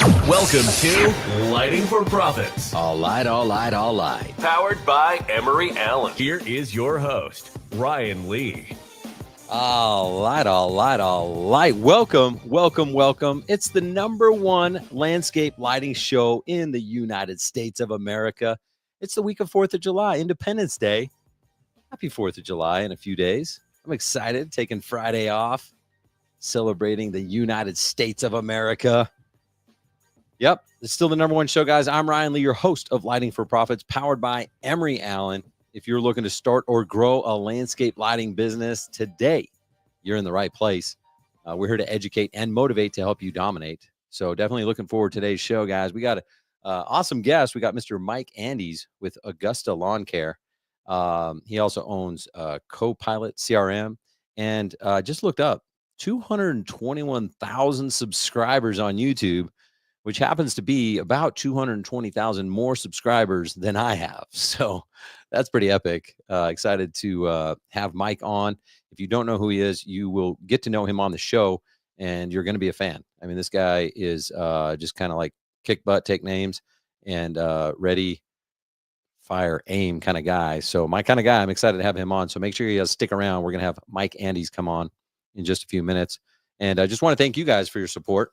Welcome to Lighting for Profits. All right. Powered by Emery Allen. Here is your host, Ryan Lee. All right. Welcome. It's the #1 landscape lighting show in the United States of America. It's the week of 4th of July, Independence Day. Happy 4th of July in a few days. I'm excited, taking Friday off, celebrating the United States of America. Yep, it's still the #1 show, guys. I'm Ryan Lee, your host of Lighting for Profits, powered by Emery Allen. If you're looking to start or grow a landscape lighting business today, you're in the right place. We're here to educate and motivate to help you dominate. So definitely looking forward to today's show, guys. We got an awesome guest. We got Mr. Mike Andes with Augusta Lawn Care. He also owns Copilot CRM, and just looked up 221,000 subscribers on YouTube, which happens to be about 220,000 more subscribers than I have. So that's pretty epic. Excited to have Mike on. If you don't know who he is, you will get to know him on the show, and you're going to be a fan. I mean, this guy is just kind of like kick butt, take names, and ready, fire, aim kind of guy. So my kind of guy, I'm excited to have him on. So make sure you guys stick around. We're going to have Mike Andes come on in just a few minutes. And I just want to thank you guys for your support.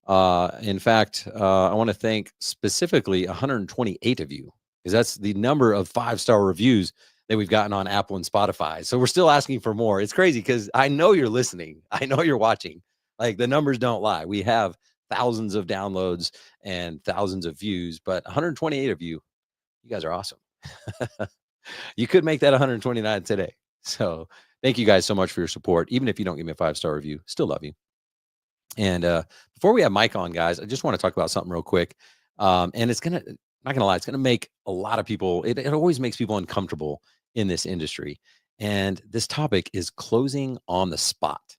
In fact, I want to thank specifically 128 of you, because that's the number of 5-star reviews that we've gotten on Apple and Spotify. So we're still asking for more. It's crazy because I know you're listening. I know you're watching. Like, the numbers don't lie. We have thousands of downloads and thousands of views, but 128 of you guys are awesome. You could make that 129 today. So thank you guys so much for your support. Even if you don't give me a 5-star review, still love you. And before we have Mike on, guys, I just want to talk about something real quick. And it's not gonna lie, it's gonna make a lot of people. It always makes people uncomfortable in this industry. And this topic is closing on the spot.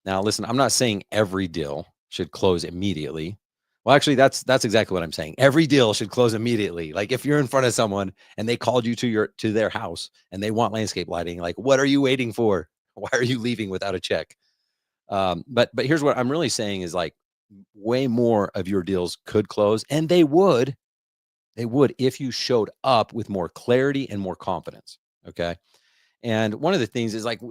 Now, listen, I'm not saying every deal should close immediately. Well, actually, that's exactly what I'm saying. Every deal should close immediately. Like, if you're in front of someone and they called you to their house and they want landscape lighting, like, what are you waiting for? Why are you leaving without a check? But here's what I'm really saying is, like, way more of your deals could close, and they would if you showed up with more clarity and more confidence. Okay. And one of the things is, like,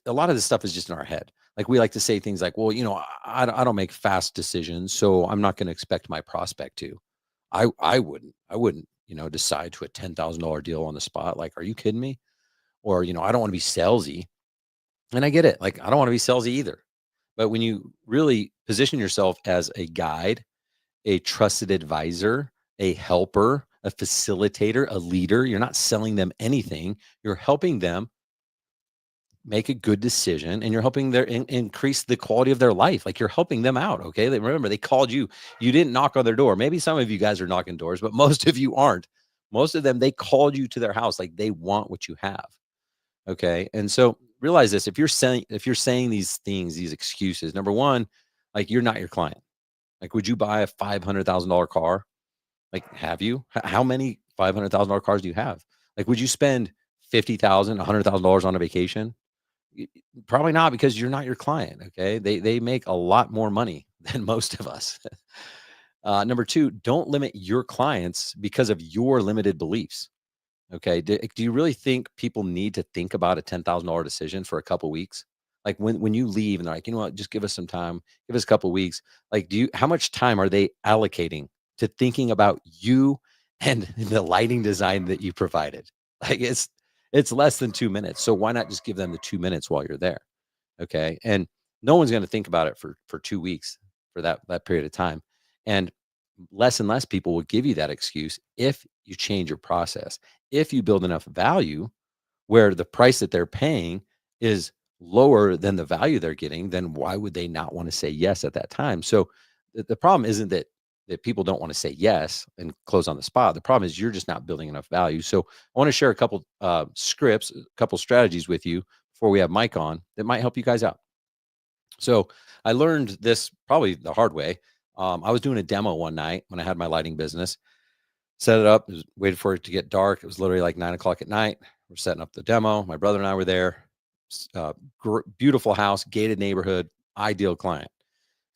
a lot of this stuff is just in our head. Like, we like to say things like, well, I don't make fast decisions, so I'm not going to expect my prospect to. I wouldn't, decide to a $10,000 deal on the spot. Like, are you kidding me? Or, I don't want to be salesy. And I get it. Like, I don't want to be salesy either. But when you really position yourself as a guide, a trusted advisor, a helper, a facilitator, a leader, you're not selling them anything. You're helping them make a good decision, and you're helping their increase the quality of their life. Like, you're helping them out. Okay. Remember, they called you. You didn't knock on their door. Maybe some of you guys are knocking doors, but most of you aren't. Most of them, they called you to their house. Like, they want what you have. Okay. And so realize this: if you're saying these things, these excuses, number one, like, you're not your client. Like, would you buy a $500,000 car? Like, have you? How many $500,000 cars do you have? Like, would you spend $50,000, $100,000 on a vacation? Probably not, because you're not your client. Okay. They make a lot more money than most of us. Number two, don't limit your clients because of your limited beliefs. Okay. Do you really think people need to think about a $10,000 decision for a couple weeks? Like, when you leave and they're like, you know what, just give us some time, give us a couple weeks. Like, how much time are they allocating to thinking about you and the lighting design that you provided? Like, it's less than 2 minutes. So why not just give them the 2 minutes while you're there? Okay. And no one's going to think about it for 2 weeks, for that period of time. And less people will give you that excuse if you change your process. If you build enough value where the price that they're paying is lower than the value they're getting, then why would they not want to say yes at that time? So the problem isn't that people don't want to say yes and close on the spot. The problem is you're just not building enough value. So I want to share a couple scripts, a couple strategies with you before we have Mike on that might help you guys out. So I learned this probably the hard way. I was doing a demo one night when I had my lighting business. Set it up, waited for it to get dark. It was literally like 9 o'clock at night. We're setting up the demo. My brother and I were there. Beautiful house, gated neighborhood, ideal client.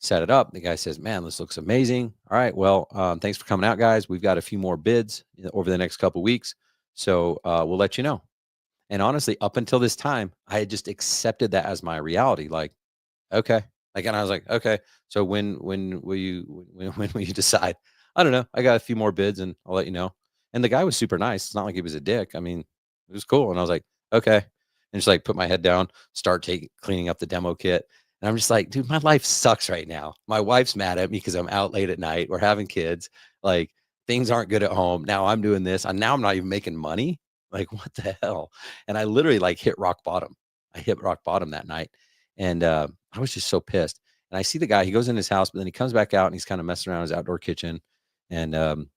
Set it up. The guy says, man, this looks amazing. All right, well, thanks for coming out, guys. We've got a few more bids over the next couple of weeks. So we'll let you know. And honestly, up until this time, I had just accepted that as my reality. Like, okay. Like, and I was like, okay. So when will you when will you decide? I don't know. I got a few more bids and I'll let you know. And the guy was super nice. It's not like he was a dick. I mean, it was cool. And I was like, okay. And just like put my head down, start cleaning up the demo kit. And I'm just like, dude, my life sucks right now. My wife's mad at me because I'm out late at night. We're having kids. Like, things aren't good at home. Now I'm doing this. And now I'm not even making money. Like, what the hell? And I literally like hit rock bottom. I hit rock bottom that night. And I was just so pissed. And I see the guy, he goes in his house, but then he comes back out and he's kind of messing around his outdoor kitchen and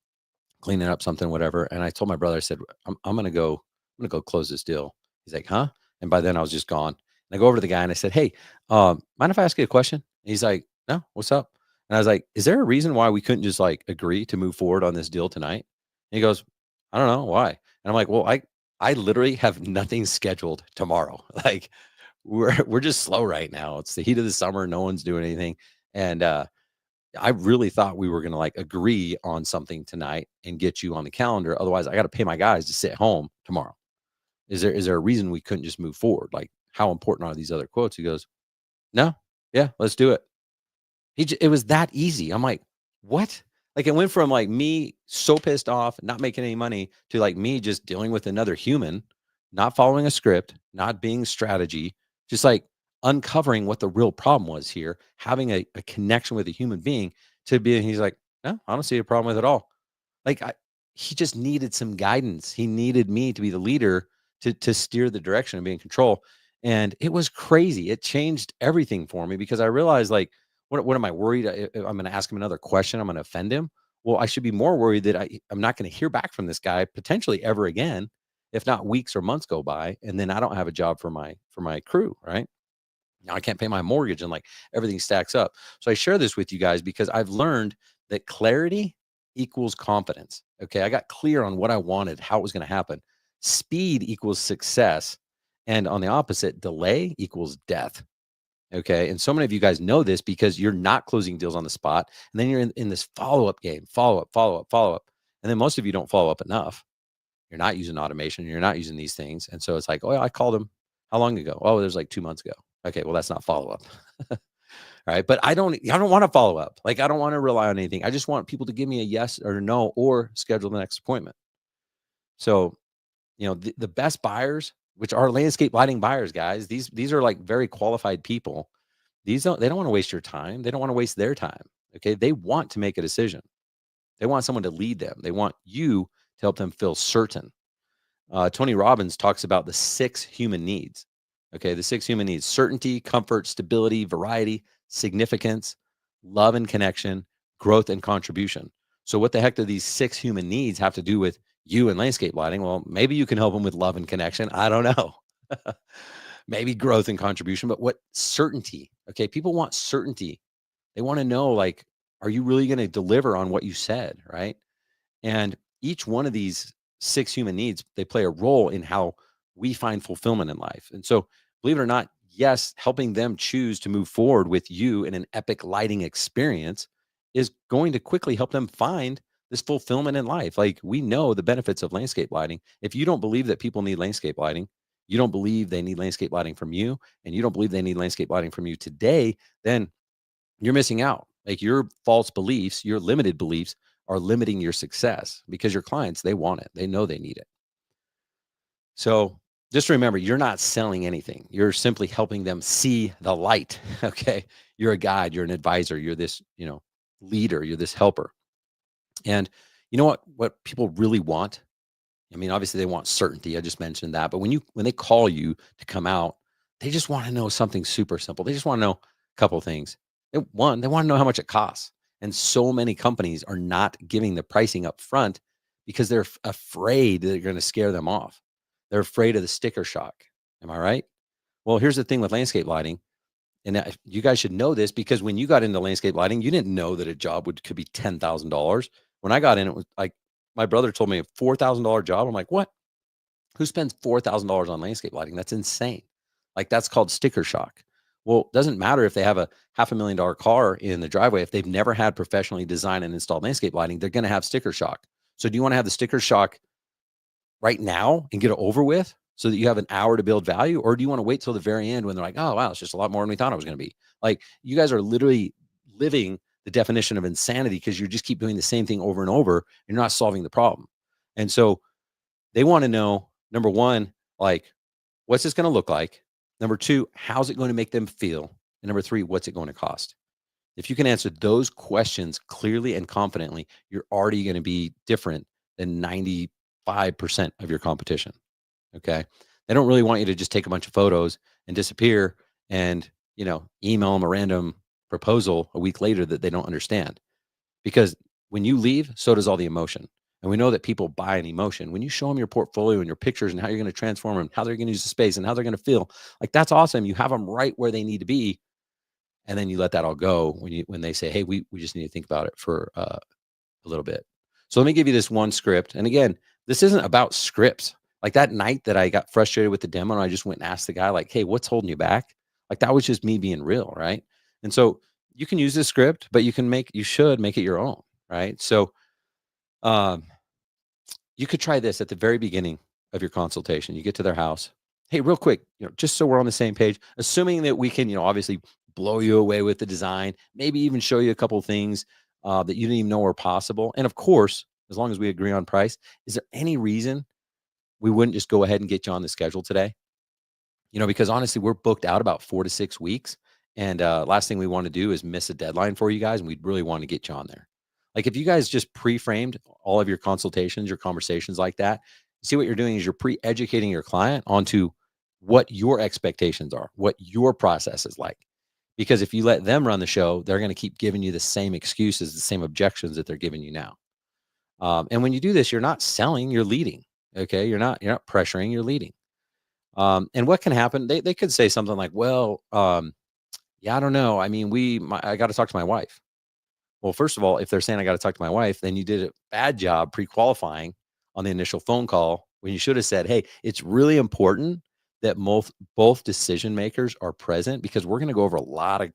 cleaning up something, whatever. And I told my brother, I said, I'm gonna go close this deal. He's like, huh? And by then I was just gone. And I go over to the guy and I said, hey, mind if I ask you a question? And he's like, no, what's up? And I was like, is there a reason why we couldn't just like agree to move forward on this deal tonight? And he goes, I don't know why. And I'm like, well, I literally have nothing scheduled tomorrow. Like, we're just slow right now. It's the heat of the summer. No one's doing anything. And I really thought we were going to like agree on something tonight and get you on the calendar. Otherwise, I got to pay my guys to sit home tomorrow. Is there a reason we couldn't just move forward? Like, how important are these other quotes? He goes, no, yeah, let's do it. It was that easy. I'm like, what? Like, it went from like me so pissed off, not making any money, to like me just dealing with another human, not following a script, not being strategy, just like uncovering what the real problem was here, having a connection with a human being, to be. He's like, no, I don't see a problem with it at all. Like, he just needed some guidance. He needed me to be the leader to steer the direction and be in control. And it was crazy. It changed everything for me because I realized, like, what am I worried? I'm going to ask him another question. I'm going to offend him. Well, I should be more worried that I'm not going to hear back from this guy potentially ever again, if not weeks or months go by, and then I don't have a job for my crew. Right now, I can't pay my mortgage, and like everything stacks up. So I share this with you guys because I've learned that clarity equals confidence. Okay, I got clear on what I wanted, how it was going to happen. Speed equals success, and on the opposite, delay equals death. Okay. And so many of you guys know this because you're not closing deals on the spot. And then you're in this follow-up game, follow up, follow up, follow up. And then most of you don't follow up enough. You're not using automation. You're not using these things. And so it's like, oh, I called him how long ago? Oh, there's like 2 months ago. Okay. Well, that's not follow up. All right. But I don't want to follow up. Like, I don't want to rely on anything. I just want people to give me a yes or no or schedule the next appointment. So, the best buyers, which are landscape lighting buyers, guys, these are like very qualified people. They don't want to waste your time. They don't want to waste their time. Okay. They want to make a decision. They want someone to lead them. They want you to help them feel certain. Tony Robbins talks about the 6 human needs. Okay. The 6 human needs: certainty, comfort, stability, variety, significance, love and connection, growth and contribution. So what the heck do these 6 human needs have to do with you and landscape lighting? Well, maybe you can help them with love and connection. I don't know. Maybe growth and contribution, but what certainty? Okay. People want certainty. They want to know, like, are you really going to deliver on what you said? Right. And each one of these 6 human needs, they play a role in how we find fulfillment in life. And so, believe it or not, yes, helping them choose to move forward with you in an epic lighting experience is going to quickly help them find this fulfillment in life. Like, we know the benefits of landscape lighting. If you don't believe that people need landscape lighting, you don't believe they need landscape lighting from you, and you don't believe they need landscape lighting from you today, then you're missing out. Like, your false beliefs, your limited beliefs are limiting your success, because your clients, they want it. They know they need it. So just remember, you're not selling anything. You're simply helping them see the light. Okay. You're a guide, you're an advisor, you're this, leader, you're this helper. And you know what people really want? I mean, obviously they want certainty. I just mentioned that. But when they call you to come out, they just want to know something super simple. They just want to know a couple of things. They want to know how much it costs. And so many companies are not giving the pricing up front because they're afraid that they're going to scare them off. They're afraid of the sticker shock. Am I right? Well, here's the thing with landscape lighting. And you guys should know this, because when you got into landscape lighting, you didn't know that a job could be $10,000. When I got in, it was like, my brother told me a $4,000 job. I'm like, what? Who spends $4,000 on landscape lighting? That's insane. Like, that's called sticker shock. Well, it doesn't matter if they have a $500,000 car in the driveway. If they've never had professionally designed and installed landscape lighting, they're going to have sticker shock. So do you want to have the sticker shock right now and get it over with so that you have an hour to build value? Or do you want to wait till the very end when they're like, oh, wow, it's just a lot more than we thought it was going to be? Like, you guys are literally living the definition of insanity because you just keep doing the same thing over and over and you're not solving the problem. And so they want to know, number one, like, what's this going to look like? Number two, how's it going to make them feel? And number three, what's it going to cost? If you can answer those questions clearly and confidently, you're already going to be different than 95% of your competition. Okay. They don't really want you to just take a bunch of photos and disappear and, email them a random proposal a week later that they don't understand. Because when you leave, so does all the emotion. And we know that people buy an emotion. When you show them your portfolio and your pictures and how you're going to transform them, how they're going to use the space and how they're going to feel, like, that's awesome. You have them right where they need to be. And then you let that all go when they say, hey, we just need to think about it for a little bit. So let me give you this one script. And again, this isn't about scripts. Like that night that I got frustrated with the demo and I just went and asked the guy, like, hey, what's holding you back? Like, that was just me being real. Right. And so you can use this script, but you should make it your own. Right. So you could try this at the very beginning of your consultation. You get to their house. Hey, real quick, just so we're on the same page, assuming that we can, obviously blow you away with the design, maybe even show you a couple of things that you didn't even know were possible. And of course, as long as we agree on price, is there any reason we wouldn't just go ahead and get you on the schedule today? Because honestly, we're booked out about 4 to 6 weeks. And last thing we want to do is miss a deadline for you guys. And we'd really want to get you on there. Like, if you guys just pre-framed all of your consultations, your conversations like that, see what you're doing is you're pre-educating your client onto what your expectations are, what your process is like. Because if you let them run the show, they're going to keep giving you the same excuses, the same objections that they're giving you now. And when you do this, you're not selling, you're leading. Okay. You're not pressuring, you're leading. And what can happen? They could say something like, well, yeah, I don't know. I mean, I got to talk to my wife. Well, first of all, if they're saying I got to talk to my wife, then you did a bad job pre-qualifying on the initial phone call when you should have said, hey, it's really important that both decision makers are present because we're going to go over a lot of,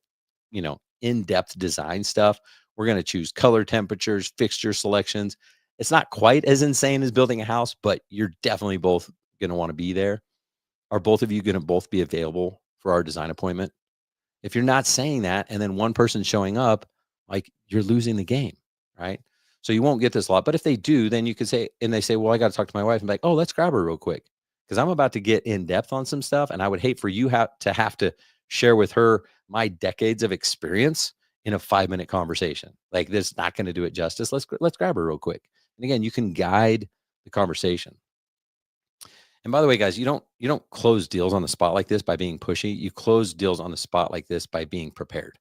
in-depth design stuff. We're going to choose color temperatures, fixture selections. It's not quite as insane as building a house, but you're definitely both going to want to be there. Are both of you going to both be available for our design appointment? If you're not saying that and then one person's showing up, like, you're losing the game, right? So you won't get this a lot. But if they do, then you could say, and they say, well, I got to talk to my wife and be like, oh, let's grab her real quick. Because I'm about to get in depth on some stuff. And I would hate for you to have to share with her my decades of experience in a 5-minute conversation. Like, this is not going to do it justice. Let's grab her real quick. And again, you can guide the conversation. And by the way, guys, you don't close deals on the spot like this by being pushy. You close deals on the spot like this by being prepared.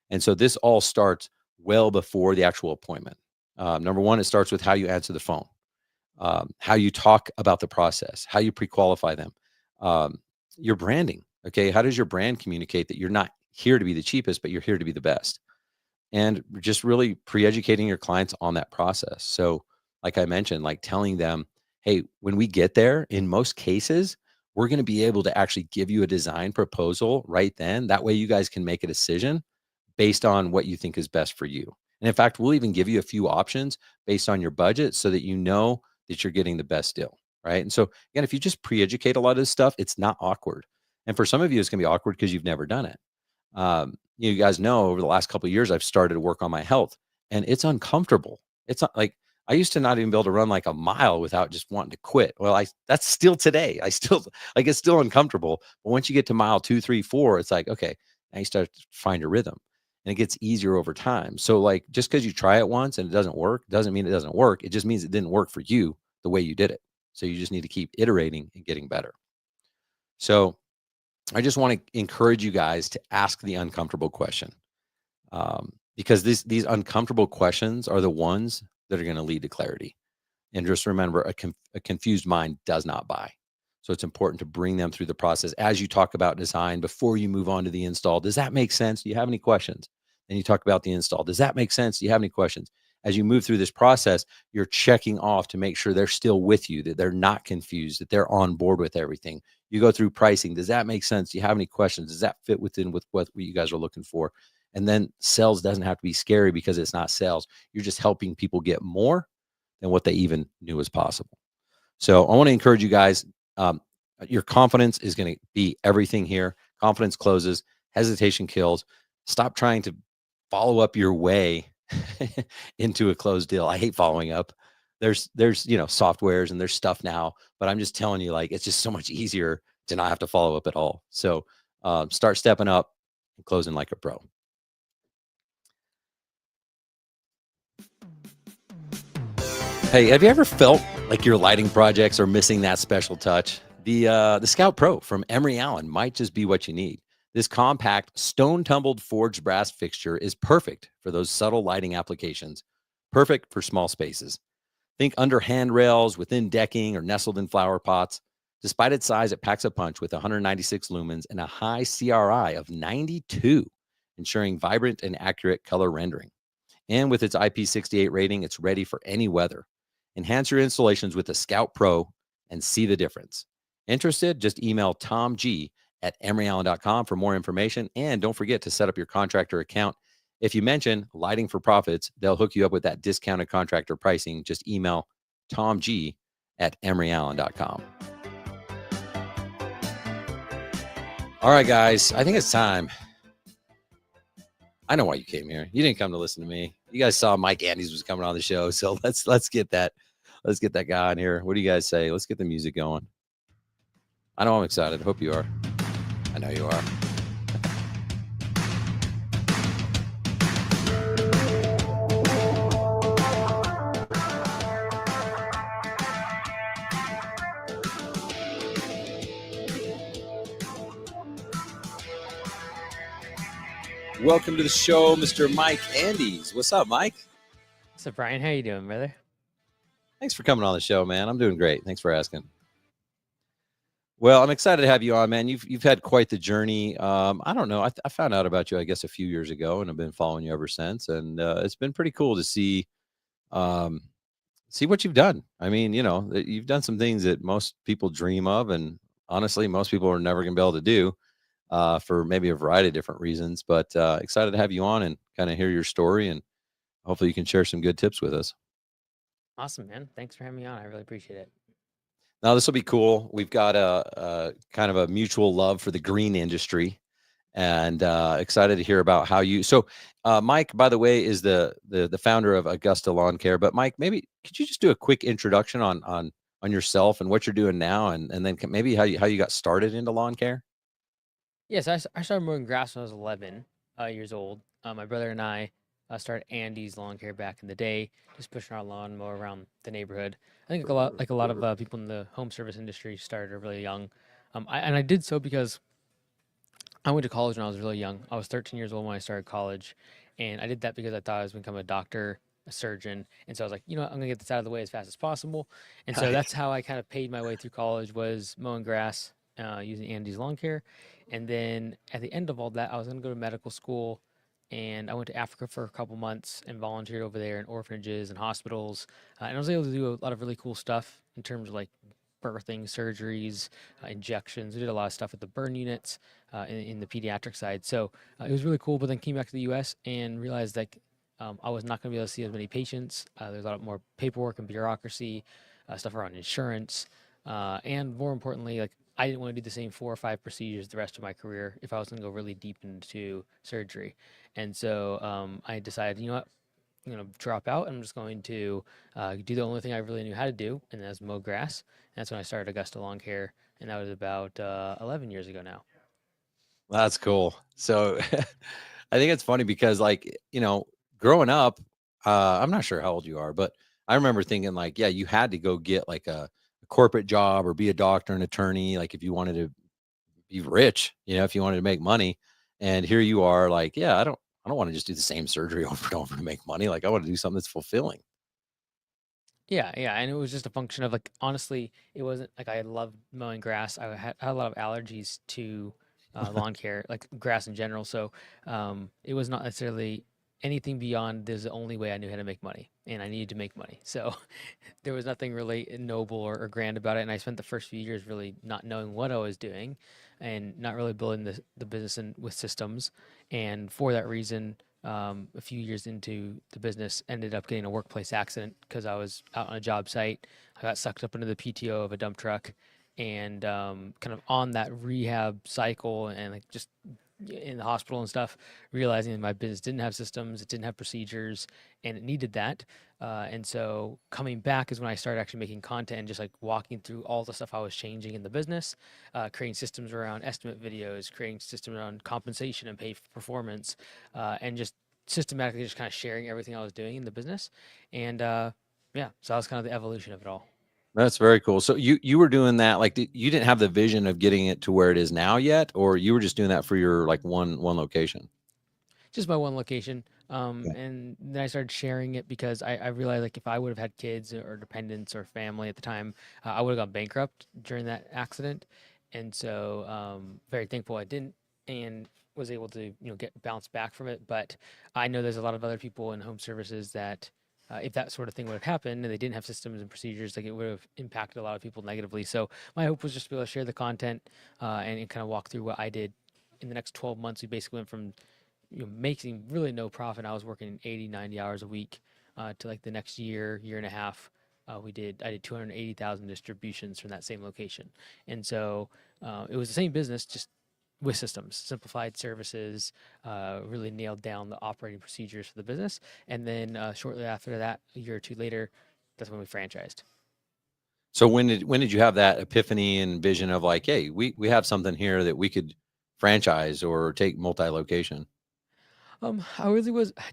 And so this all starts well before the actual appointment. Number one, it starts with how you answer the phone, how you talk about the process, how you pre-qualify them, your branding. Okay, how does your brand communicate that you're not here to be the cheapest, but you're here to be the best? And just really pre-educating your clients on that process. So, like I mentioned, like telling them, hey, when we get there, in most cases, we're going to be able to actually give you a design proposal right then. That way you guys can make a decision based on what you think is best for you. And in fact, we'll even give you a few options based on your budget so that you know that you're getting the best deal. Right. And so again, if you just pre-educate a lot of this stuff, it's not awkward. And for some of you, it's going to be awkward because you've never done it. You guys know over the last couple of years, I've started to work on my health and it's uncomfortable. It's not like I used to not even be able to run like a mile without just wanting to quit. Well, that's still today. I still like, it's still uncomfortable. But once you get to mile 2, 3, 4, it's like, okay, now you start to find your rhythm and it gets easier over time. So like, just because you try it once and it doesn't work, doesn't mean it doesn't work. It just means it didn't work for you the way you did it. So you just need to keep iterating and getting better. So I just want to encourage you guys to ask the uncomfortable question, because these uncomfortable questions are the ones that are going to lead to clarity. And just remember, a confused mind does not buy. So it's important to bring them through the process as you talk about design before you move on to the install. Does that make sense? Do you have any questions? Then you talk about the install. Does that make sense? Do you have any questions? As you move through this process, you're checking off to make sure they're still with you, that they're not confused, that they're on board with everything. You go through pricing. Does that make sense? Do you have any questions? Does that fit within with what you guys are looking for? And then sales doesn't have to be scary because it's not sales. You're just helping people get more than what they even knew was possible. So I want to encourage you guys. Um, your confidence is going to be everything here. Confidence closes, hesitation kills. Stop trying to follow up your way into a closed deal. I hate following up. There's softwares and there's stuff now, but I'm just telling you, like, it's just so much easier to not have to follow up at all. So start stepping up and closing like a pro. Hey, have you ever felt like your lighting projects are missing that special touch? The Scout Pro from Emery Allen might just be what you need. This compact, stone-tumbled forged brass fixture is perfect for those subtle lighting applications, perfect for small spaces. Think under handrails, within decking, or nestled in flower pots. Despite its size, it packs a punch with 196 lumens and a high CRI of 92, ensuring vibrant and accurate color rendering. And with its IP68 rating, it's ready for any weather. Enhance your installations with the Scout Pro and see the difference. Interested? Just email Tom G at emeryallen.com for more information. And don't forget to set up your contractor account. If you mention Lighting for Profits, they'll hook you up with that discounted contractor pricing. Just email Tom G at emeryallen.com. All right, guys, I think it's time. I know why you came here. You didn't come to listen to me. You guys saw Mike Andes was coming on the show, so let's get that guy on here. What do you guys say? Let's get the music going. I know I'm excited. Hope you are. I know you are. Welcome to the show, Mr. Mike Andes. What's up, Mike? So Brian, how you doing, brother? Thanks for coming on the show, man. I'm doing great. Thanks for asking. Well, I'm excited to have you on, man. You've had quite the journey. I don't know. I found out about you, I guess, a few years ago, and I've been following you ever since. And it's been pretty cool to see what you've done. I mean, you've done some things that most people dream of, and honestly, most people are never going to be able to do for maybe a variety of different reasons. But excited to have you on and kind of hear your story, and hopefully you can share some good tips with us. Awesome, man. Thanks for having me on. I really appreciate it. Now, this will be cool. We've got a kind of a mutual love for the green industry, and excited to hear about how you. So, Mike, by the way, is the founder of Augusta Lawn Care. But Mike, maybe could you just do a quick introduction on yourself and what you're doing now, and then maybe how you got started into lawn care? Yes, I started mowing grass when I was 11 years old. My brother and I started Andy's Lawn Care back in the day, just pushing our lawnmower around the neighborhood. I think like a lot of people in the home service industry started really young. I did so because I went to college when I was really young. I was 13 years old when I started college, and I did that because I thought I was going to become a doctor, a surgeon, and so I was like, I'm going to get this out of the way as fast as possible. And so that's how I kind of paid my way through college, was mowing grass, using Andy's Lawn Care. And then at the end of all that, I was going to go to medical school, and I went to Africa for a couple months and volunteered over there in orphanages and hospitals. And I was able to do a lot of really cool stuff in terms of like birthing, surgeries, injections. We did a lot of stuff with the burn units in the pediatric side. So it was really cool. But then came back to the U.S. and realized that I was not going to be able to see as many patients. There's a lot more paperwork and bureaucracy, stuff around insurance, and more importantly, like I didn't want to do the same 4 or 5 procedures the rest of my career if I was going to go really deep into surgery. And so I decided, you know what, I'm going to drop out. I'm just going to do the only thing I really knew how to do, and that's mow grass. And that's when I started Augusta Lawn Care, and that was about 11 years ago now. That's cool. So I think it's funny because, like, growing up, I'm not sure how old you are, but I remember thinking, like, yeah, you had to go get like a corporate job or be a doctor, an attorney, like if you wanted to be rich, if you wanted to make money. And here you are, like, yeah, I don't want to just do the same surgery over and over to make money. Like, I want to do something that's fulfilling. Yeah, yeah, and it was just a function of like honestly, it wasn't like I loved mowing grass. I had a lot of allergies to lawn care, like grass in general. So it was not necessarily anything beyond this is the only way I knew how to make money, and I needed to make money. So there was nothing really noble or grand about it. And I spent the first few years really not knowing what I was doing and not really building the business with systems. And for that reason, a few years into the business, ended up getting a workplace accident because I was out on a job site. I got sucked up into the PTO of a dump truck, and kind of on that rehab cycle and like just in the hospital and stuff, realizing that my business didn't have systems, it didn't have procedures, and it needed that. And so coming back is when I started actually making content and just like walking through all the stuff I was changing in the business, creating systems around estimate videos, creating systems around compensation and pay for performance, and just systematically just kind of sharing everything I was doing in the business. And yeah, so that was kind of the evolution of it all. That's very cool. So you were doing that, like, you didn't have the vision of getting it to where it is now yet, or you were just doing that for your, like, one location? Just my one location. Yeah. And then I started sharing it because I realized like if I would have had kids or dependents or family at the time, I would have gone bankrupt during that accident. And so very thankful I didn't and was able to get bounced back from it. But I know there's a lot of other people in home services that if that sort of thing would have happened and they didn't have systems and procedures, like it would have impacted a lot of people negatively. So my hope was just to be able to share the content and kind of walk through what I did. In the next 12 months, we basically went from making really no profit. I was working 80, 90 hours a week to like the next year and a half. I did 280,000 distributions from that same location. And so it was the same business, just with systems, simplified services, really nailed down the operating procedures for the business. And then shortly after that, a year or two later, that's when we franchised. So when did you have that epiphany and vision of like, hey, we have something here that we could franchise or take multi-location? I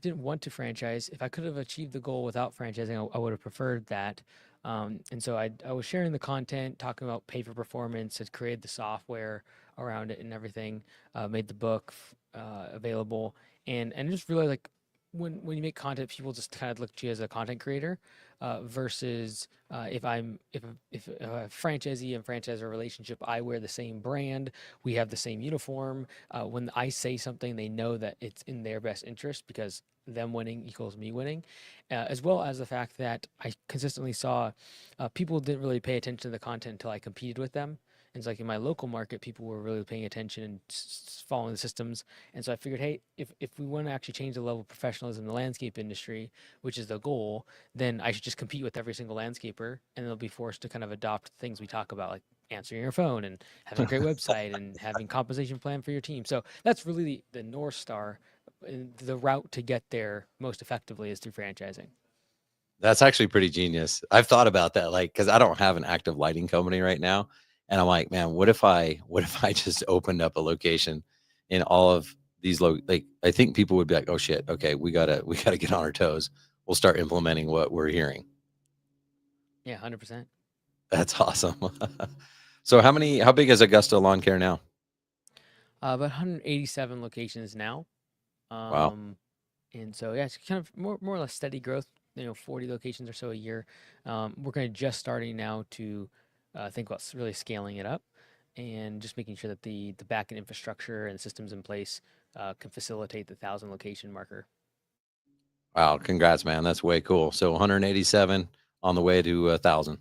didn't want to franchise. If I could have achieved the goal without franchising, I would have preferred that. And so I was sharing the content, talking about pay for performance, had created the software around it and everything, made the book available, and just realized like when you make content, people just kind of look at you as a content creator, versus if a franchisee and franchisor relationship, I wear the same brand, we have the same uniform. When I say something, they know that it's in their best interest because them winning equals me winning, as well as the fact that I consistently saw people didn't really pay attention to the content until I competed with them. And it's like in my local market, people were really paying attention and following the systems. And so I figured, hey, if we want to actually change the level of professionalism in the landscape industry, which is the goal, then I should just compete with every single landscaper, and they'll be forced to kind of adopt things we talk about, like answering your phone and having a great website and having compensation plan for your team. So that's really the North Star. And the route to get there most effectively is through franchising. That's actually pretty genius. I've thought about that, like, because I don't have an active lighting company right now, and I'm like, man, what if I just opened up a location in all of these like, I think people would be like, oh shit, okay, we gotta get on our toes. We'll start implementing what we're hearing. Yeah, 100%. That's awesome. So how big is Augusta Lawn Care now? About 187 locations now. Wow. Um, and so yeah, it's kind of more or less steady growth. 40 locations or so a year. We're kind of just starting now to think about really scaling it up and just making sure that the backend infrastructure and systems in place can facilitate the 1,000 location marker. Wow, congrats, man. That's way cool. So 187 on the way to 1,000.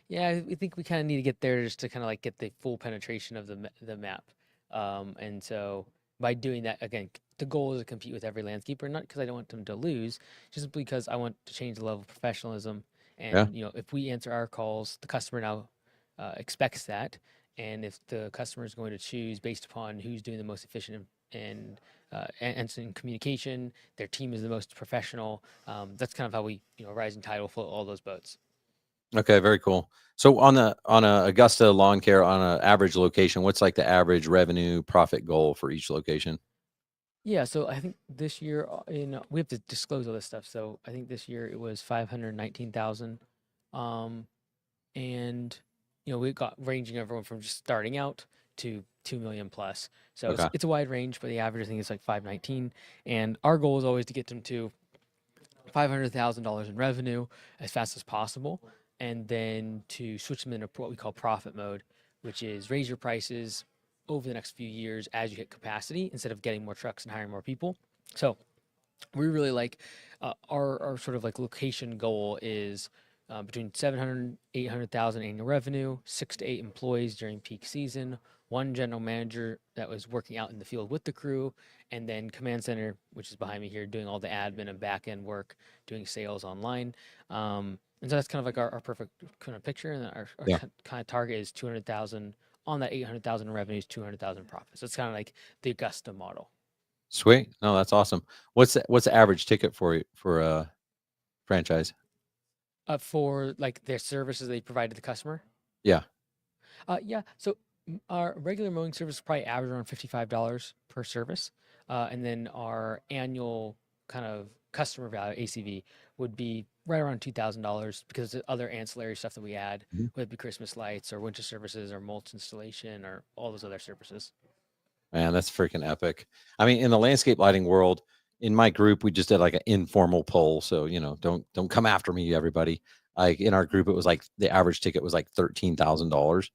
Yeah, I think we kind of need to get there just to kind of like get the full penetration of the map. And so by doing that, again, the goal is to compete with every landscaper, not because I don't want them to lose, just because I want to change the level of professionalism. Yeah. And if we answer our calls, the customer now expects that. And if the customer is going to choose based upon who's doing the most efficient and answering communication, their team is the most professional. That's kind of how we, rising tide will float all those boats. Okay, very cool. So on a Augusta Lawn Care, on an average location, what's like the average revenue profit goal for each location? Yeah, so I think this year, we have to disclose all this stuff. So I think this year it was 519,000, um, and we got ranging everyone from just starting out to 2 million plus. So Okay. it's a wide range, but the average I think is like 519, and our goal is always to get them to $500,000 in revenue as fast as possible, and then to switch them into what we call profit mode, which is raise your prices over the next few years as you hit capacity instead of getting more trucks and hiring more people. So We really like our sort of like location goal is between 700 800,000 annual revenue, 6 to 8 employees during peak season, one general manager that was working out in the field with the crew, and then command center, which is behind me here, doing all the admin and back end work, doing sales online. And so that's kind of like our perfect kind of picture. And our Yeah. kind of target is 200,000 on that 800,000 revenues, 200,000 profits. So it's kind of like the Augusta model. Sweet. No, that's awesome. What's the average ticket for a franchise? For like their services they provide to the customer. Yeah. Yeah. So our regular mowing service is probably average around $55 per service, and then our annual kind of customer value (ACV) would be right around $2,000 because of other ancillary stuff that we add, Mhm. whether it be Christmas lights or winter services or mulch installation or all those other services. Man, that's freaking epic. I mean, in the landscape lighting world, in my group, we just did like an informal poll. So, don't come after me, everybody. Like in our group, it was like the average ticket was like $13,000.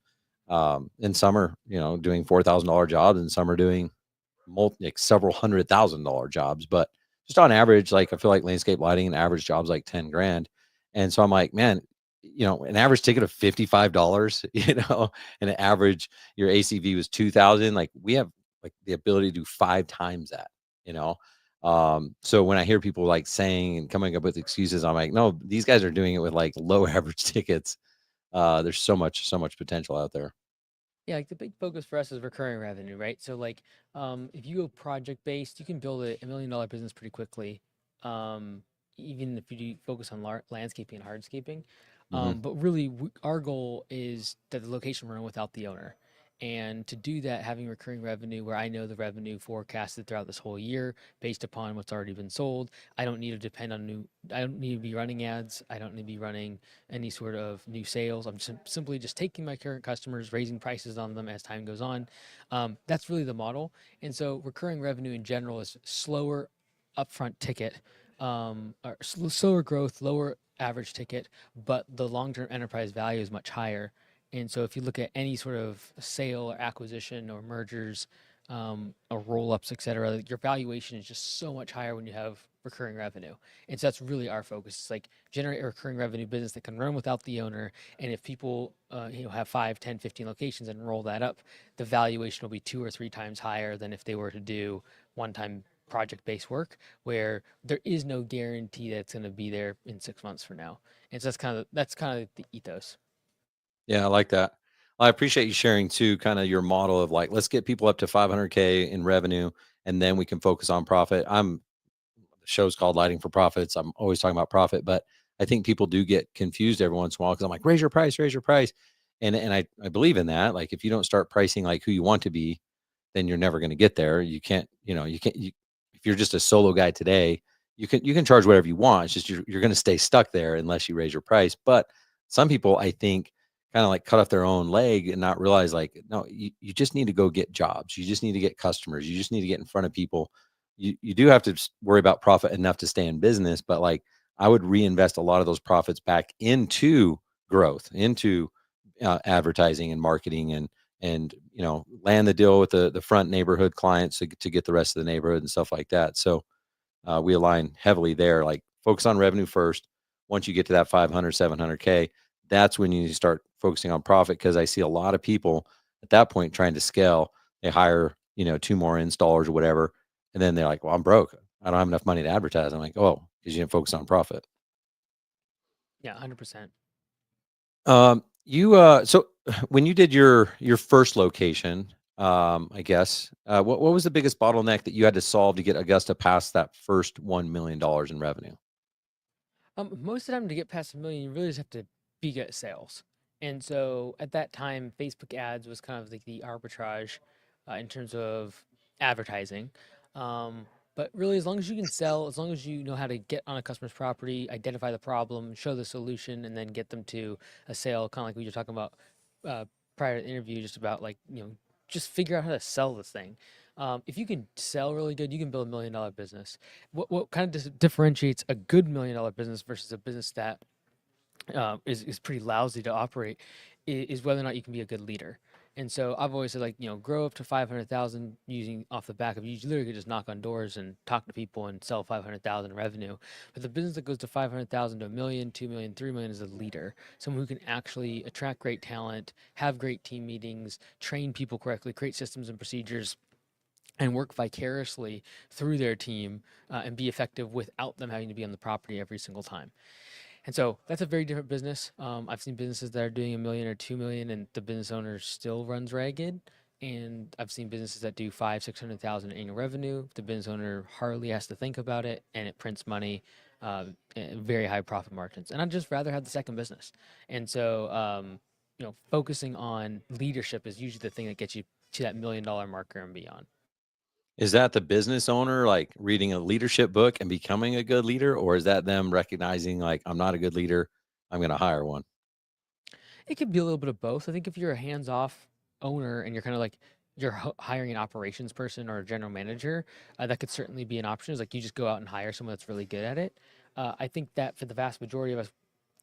And some are, doing $4,000 jobs, and some are doing like several $100,000 jobs. But just on average, like I feel like landscape lighting, an average job's like 10 grand. And so I'm like, man, an average ticket of $55, and an average your ACV was 2,000. Like we have like the ability to do 5 times that, you know. So when I hear people like saying and coming up with excuses, I'm like, no, these guys are doing it with like low average tickets. There's so much potential out there. Yeah, like the big focus for us is recurring revenue, right? So like, if you go project based, you can build $1 million business pretty quickly. Um, Even if you do focus on landscaping and hardscaping. Hmm. But really, our goal is that the location run without the owner. And to do that, having recurring revenue where I know the revenue forecasted throughout this whole year based upon what's already been sold. I don't need to depend on I don't need to be running ads. I don't need to be running any sort of new sales. I'm simply just taking my current customers, raising prices on them as time goes on. That's really the model. And so recurring revenue in general is slower upfront ticket, or slower growth, lower average ticket, but the long-term enterprise value is much higher. And so if you look at any sort of sale or acquisition or mergers, or roll-ups, et cetera, your valuation is just so much higher when you have recurring revenue. And so that's really our focus. It's like generate a recurring revenue business that can run without the owner. And if people, have 5, 10, 15 locations and roll that up, the valuation will be 2 or 3 times higher than if they were to do one-time project-based work where there is no guarantee that it's going to be there in 6 months from now. And so that's kind of the ethos. Yeah, I like that. I appreciate you sharing too, kind of your model of like, let's get people up to 500K in revenue, and then we can focus on profit. The show's called Lighting for Profits. I'm always talking about profit, but I think people do get confused every once in a while because I'm like, raise your price. And I believe in that. Like if you don't start pricing like who you want to be, then you're never going to get there. You can't, if you're just a solo guy today, you can charge whatever you want. It's just you're going to stay stuck there unless you raise your price. But some people, I think, kind of like cut off their own leg and not realize like, no, you just need to go get jobs. You just need to get customers. You just need to get in front of people. You do have to worry about profit enough to stay in business, but like I would reinvest a lot of those profits back into growth, into advertising and marketing, and land the deal with the front neighborhood clients to get the rest of the neighborhood and stuff like that. So we align heavily there. Like focus on revenue first. Once you get to that 500, 700K, that's when you start focusing on profit. Because I see a lot of people at that point trying to scale. They hire, two more installers or whatever, and then they're like, "Well, I'm broke. I don't have enough money to advertise." I'm like, "Oh, because you didn't focus on profit." Yeah, 100%. You so when you did your first location, I guess, what was the biggest bottleneck that you had to solve to get Augusta past that first $1 million in revenue? Most of the time to get past a million, you really just have to be good at sales. And so at that time, Facebook ads was kind of like the arbitrage in terms of advertising. But really, as long as you can sell, as long as you know how to get on a customer's property, identify the problem, show the solution, and then get them to a sale, kind of like we were talking about uh, prior to the interview, just about like, just figure out how to sell this thing. If you can sell really good, you can build $1 million business. What kind of differentiates a good $1 million business versus a business that is pretty lousy to operate is whether or not you can be a good leader. And so I've always said, like, grow up to 500,000 using off the back of you literally could just knock on doors and talk to people and sell 500,000 revenue. But the business that goes to 500,000 to a million, 2 million, 3 million is a leader, someone who can actually attract great talent, have great team meetings, train people correctly, create systems and procedures, and work vicariously through their team and be effective without them having to be on the property every single time. And so that's a very different business. I've seen businesses that are doing a million or 2 million, and the business owner still runs ragged. And I've seen businesses that do 600,000 annual revenue. The business owner hardly has to think about it, and it prints money, and very high profit margins. And I'd just rather have the second business. And so, focusing on leadership is usually the thing that gets you to that $1 million marker and beyond. Is that the business owner like reading a leadership book and becoming a good leader, or is that them recognizing like I'm not a good leader, I'm going to hire one? It could be a little bit of both. I think if you're a hands-off owner and you're kind of like you're hiring an operations person or a general manager, that could certainly be an option. Is like you just go out and hire someone that's really good at it. I think that for the vast majority of us,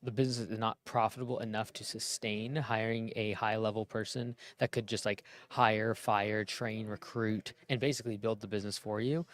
the business is not profitable enough to sustain hiring a high level person that could just like hire, fire, train, recruit, and basically build the business for you.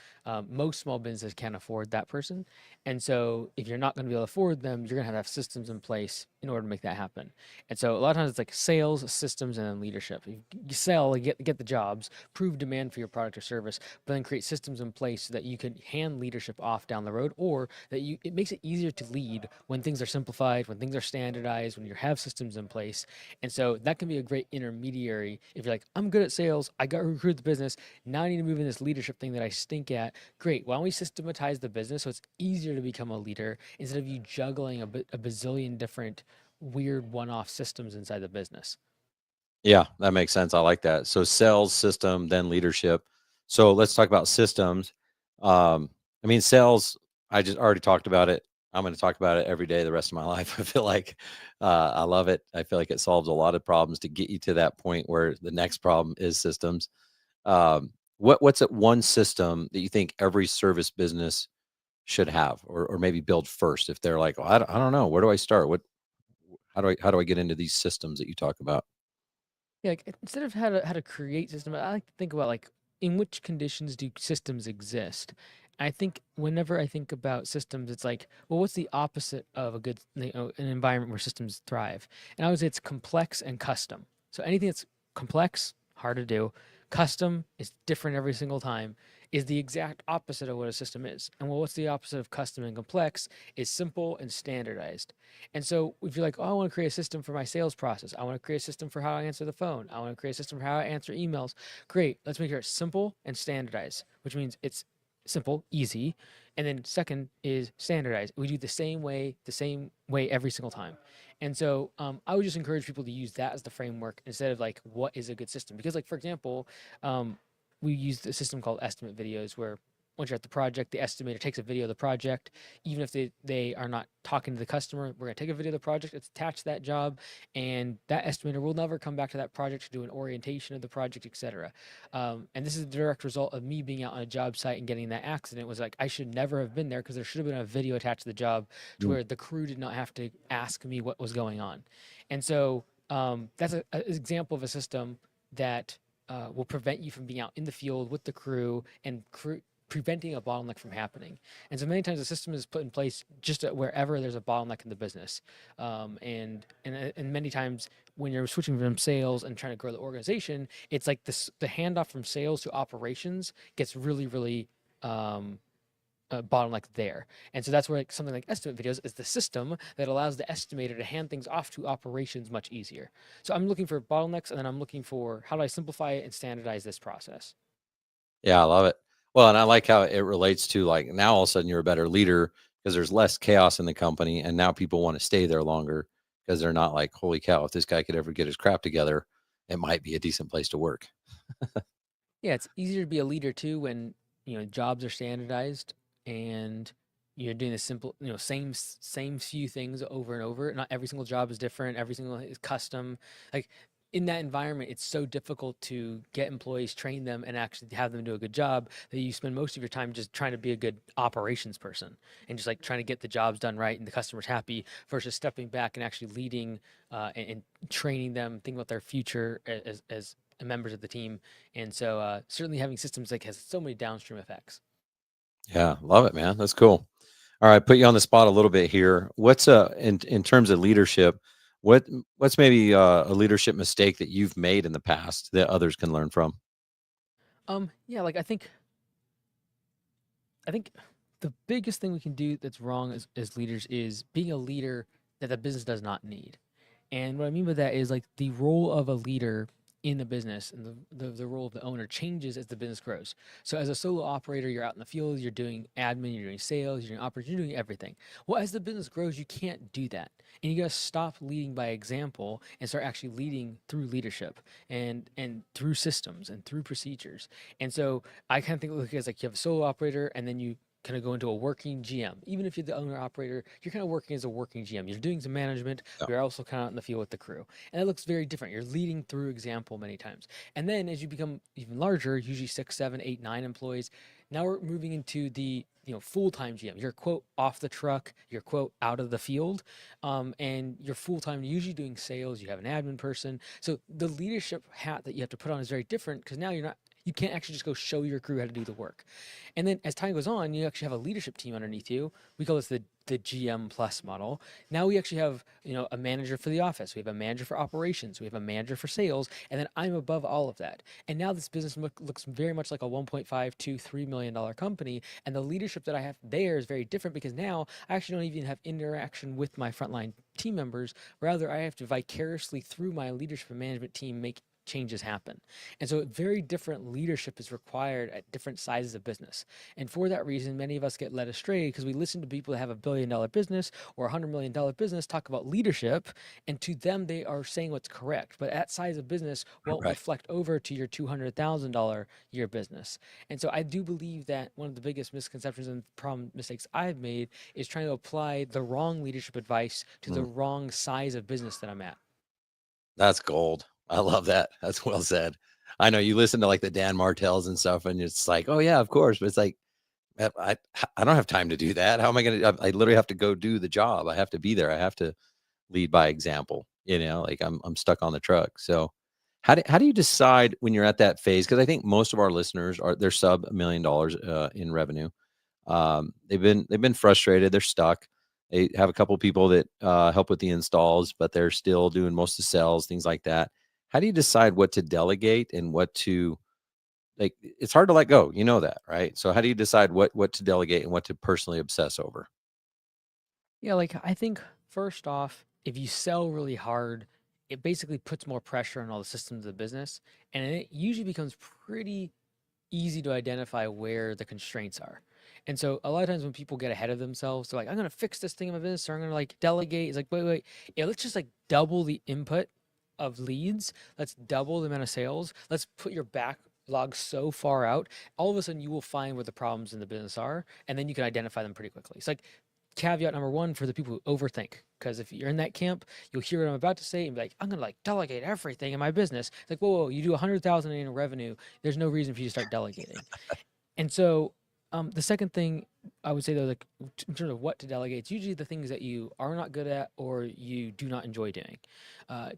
Most small businesses can't afford that person. And so if you're not going to be able to afford them, you're going to have systems in place in order to make that happen. And so a lot of times it's like sales, systems, and then leadership. You sell, you get the jobs, prove demand for your product or service, but then create systems in place so that you can hand leadership off down the road, or that it makes it easier to lead when things are simplified, when things are standardized, when you have systems in place. And so that can be a great intermediary. If you're like, I'm good at sales, I got to recruit the business, now I need to move in this leadership thing that I stink at. Great. Why don't we systematize the business so it's easier to become a leader instead of you juggling a bazillion different weird one-off systems inside the business? Yeah, that makes sense. I like that. So sales, system, then leadership. So let's talk about systems. I mean, sales, I just already talked about it. I'm going to talk about it every day the rest of my life. I feel like I love it. I feel like it solves a lot of problems to get you to that point where the next problem is systems. What's it one system that you think every service business should have, or maybe build first if they're like, oh, I don't know, where do I start? How do I get into these systems that you talk about? Yeah, like, instead of how to create system, I like to think about like in which conditions do systems exist. I think whenever I think about systems, it's like, well, what's the opposite of a good, an environment where systems thrive? And I would say it's complex and custom. So anything that's complex, hard to do, custom is different every single time, is the exact opposite of what a system is. And well, what's the opposite of custom and complex is simple and standardized. And so if you're like, oh, I want to create a system for my sales process, I want to create a system for how I answer the phone, I want to create a system for how I answer emails. Great. Let's make it simple and standardized, which means it's simple, easy. And then second is standardized. We do the same way every single time. And so I would just encourage people to use that as the framework instead of like, what is a good system? Because like, for example, we use a system called estimate videos where once you're at the project, the estimator takes a video of the project. Even if they are not talking to the customer, we're going to take a video of the project, it's attached to that job, and that estimator will never come back to that project to do an orientation of the project, etc. And this is a direct result of me being out on a job site and getting that accident. It was like, I should never have been there because there should have been a video attached to the job to Mm. where the crew did not have to ask me what was going on. And so that's an example of a system that will prevent you from being out in the field with the crew and preventing a bottleneck from happening. And so many times the system is put in place just at wherever there's a bottleneck in the business. And many times when you're switching from sales and trying to grow the organization, it's like the handoff from sales to operations gets really, really bottleneck there. And so that's where like, something like estimate videos is the system that allows the estimator to hand things off to operations much easier. So I'm looking for bottlenecks, and then I'm looking for how do I simplify it and standardize this process. Yeah, I love it. Well, and I like how it relates to like now all of a sudden you're a better leader because there's less chaos in the company, and now people want to stay there longer because they're not like, holy cow, if this guy could ever get his crap together, it might be a decent place to work. Yeah, it's easier to be a leader too when jobs are standardized and you're doing the simple, same few things over and over. Not every single job is different. Every single is custom. Like in that environment, it's so difficult to get employees, train them, and actually have them do a good job that you spend most of your time just trying to be a good operations person and just like trying to get the jobs done right and the customers happy versus stepping back and actually leading and training them, thinking about their future as members of the team. And so certainly having systems like has so many downstream effects. Yeah, love it, man. That's cool. All right, put you on the spot a little bit here. What's in terms of leadership, what's maybe a leadership mistake that you've made in the past that others can learn from? Yeah, like I think the biggest thing we can do that's wrong as leaders is being a leader that the business does not need. And what I mean by that is like the role of a leader in the business and the role of the owner changes as the business grows. So as a solo operator, you're out in the field, you're doing admin, you're doing sales, you're doing operations, you're doing everything. Well, as the business grows, you can't do that. And you gotta stop leading by example and start actually leading through leadership and through systems and through procedures. And so I kind of think of it as like you have a solo operator and then you kind of go into a working GM. Even if you're the owner operator, you're kind of working as a working GM. You're doing some management, Yeah. but you're also kind of out in the field with the crew. And it looks very different. You're leading through example many times. And then as you become even larger, usually 6, 7, 8, 9 employees, now we're moving into the full-time GM. You're quote off the truck, you're quote out of the field, and you're full-time usually doing sales. You have an admin person, so the leadership hat that you have to put on is very different because now you can't actually just go show your crew how to do the work. And then as time goes on, you actually have a leadership team underneath you. We call this the GM plus model. Now we actually have, a manager for the office. We have a manager for operations. We have a manager for sales. And then I'm above all of that. And now this business looks very much like a 1.5 to $3 million company. And the leadership that I have there is very different because now I actually don't even have interaction with my frontline team members. Rather, I have to vicariously through my leadership and management team make changes happen. And so very different leadership is required at different sizes of business. And for that reason, many of us get led astray because we listen to people that have $1 billion business or $100 million business talk about leadership, and to them they are saying what's correct. But that size of business won't Right. reflect over to your $200,000 year business. And so I do believe that one of the biggest misconceptions and problem mistakes I've made is trying to apply the wrong leadership advice to the Mm, wrong size of business that I'm at. that's gold. I love that. That's well said. I know you listen to like the Dan Martells and stuff, and it's like, oh yeah, of course. But it's like, I don't have time to do that. How am I going to? I literally have to go do the job. I have to be there. I have to lead by example. Like I'm stuck on the truck. So how do you decide when you're at that phase? Because I think most of our listeners they're sub $1 million in revenue. They've been frustrated. They're stuck. They have a couple people that help with the installs, but they're still doing most of the sales, things like that. How do you decide what to delegate and what to like? It's hard to let go. You know that, right? So how do you decide what to delegate and what to personally obsess over? Yeah, like I think first off, if you sell really hard, it basically puts more pressure on all the systems of the business, and it usually becomes pretty easy to identify where the constraints are. And so a lot of times when people get ahead of themselves, they're like, I'm gonna fix this thing in my business, or I'm gonna like delegate. It's like, wait, yeah, let's just like double the input of leads. Let's double the amount of sales. Let's put your backlog so far out. All of a sudden, you will find where the problems in the business are, and then you can identify them pretty quickly. It's like caveat number one for the people who overthink. Because if you're in that camp, you'll hear what I'm about to say and be like, I'm gonna like delegate everything in my business. It's like, whoa, you do 100,000 in revenue. There's no reason for you to start delegating. And so, the second thing I would say though, like in terms of what to delegate, it's usually the things that you are not good at or you do not enjoy doing.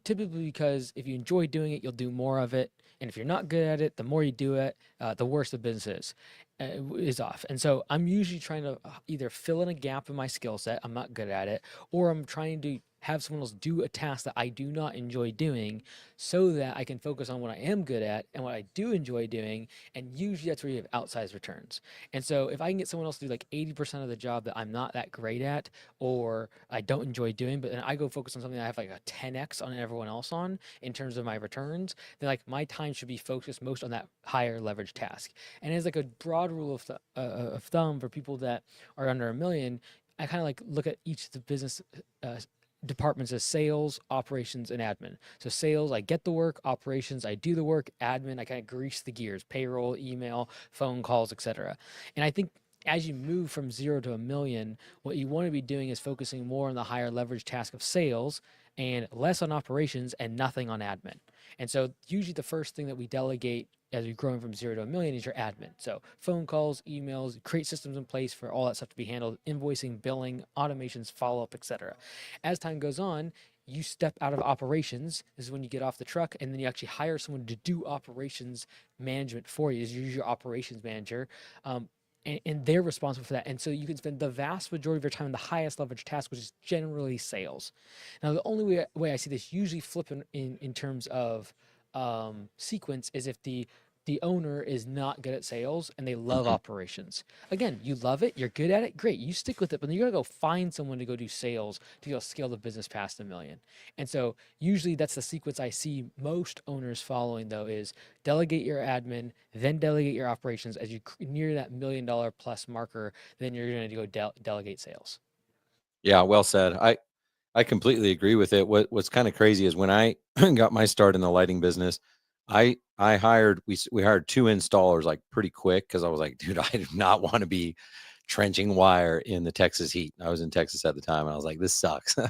Typically, because if you enjoy doing it, you'll do more of it, and if you're not good at it, the more you do it, the worse the business is off. And so, I'm usually trying to either fill in a gap in my skill set. I'm not good at it, or I'm trying to have someone else do a task that I do not enjoy doing so that I can focus on what I am good at and what I do enjoy doing, and usually that's where you have outsized returns. And so if I can get someone else to do like 80% of the job that I'm not that great at or I don't enjoy doing, but then I go focus on something that I have like a 10x on everyone else on in terms of my returns, then like my time should be focused most on that higher leverage task. And as like a broad rule of thumb for people that are under a million, I kind of like look at each of the business uh, departments as sales, operations, and admin. So sales, I get the work. Operations, I do the work. Admin, I kind of grease the gears, payroll, email, phone calls, etc. And I think as you move from 0 to a million, what you want to be doing is focusing more on the higher leverage task of sales and less on operations and nothing on admin. And so usually the first thing that we delegate as you're growing from 0 to a million is your admin. So phone calls, emails, create systems in place for all that stuff to be handled, invoicing, billing, automations, follow up, etc. As time goes on, you step out of operations is when you get off the truck, and then you actually hire someone to do operations management for you. Is your operations manager. And they're responsible for that. And so you can spend the vast majority of your time on the highest leverage task, which is generally sales. Now, the only way I see this usually flip in terms of sequence is if the owner is not good at sales and they love operations. Again, you love it, you're good at it, great, you stick with it, but then you gotta go find someone to go do sales to go scale the business past $1 million. And so usually that's the sequence I see most owners following, though, is delegate your admin, then delegate your operations. As you near that $1 million plus marker, then you're gonna go delegate sales. Yeah, well said. I completely agree with it. What's kind of crazy is when I got my start in the lighting business, I hired we hired 2 installers like pretty quick because I was like, dude, I do not want to be trenching wire in the Texas heat. I was in Texas at the time, and I was like, this sucks. And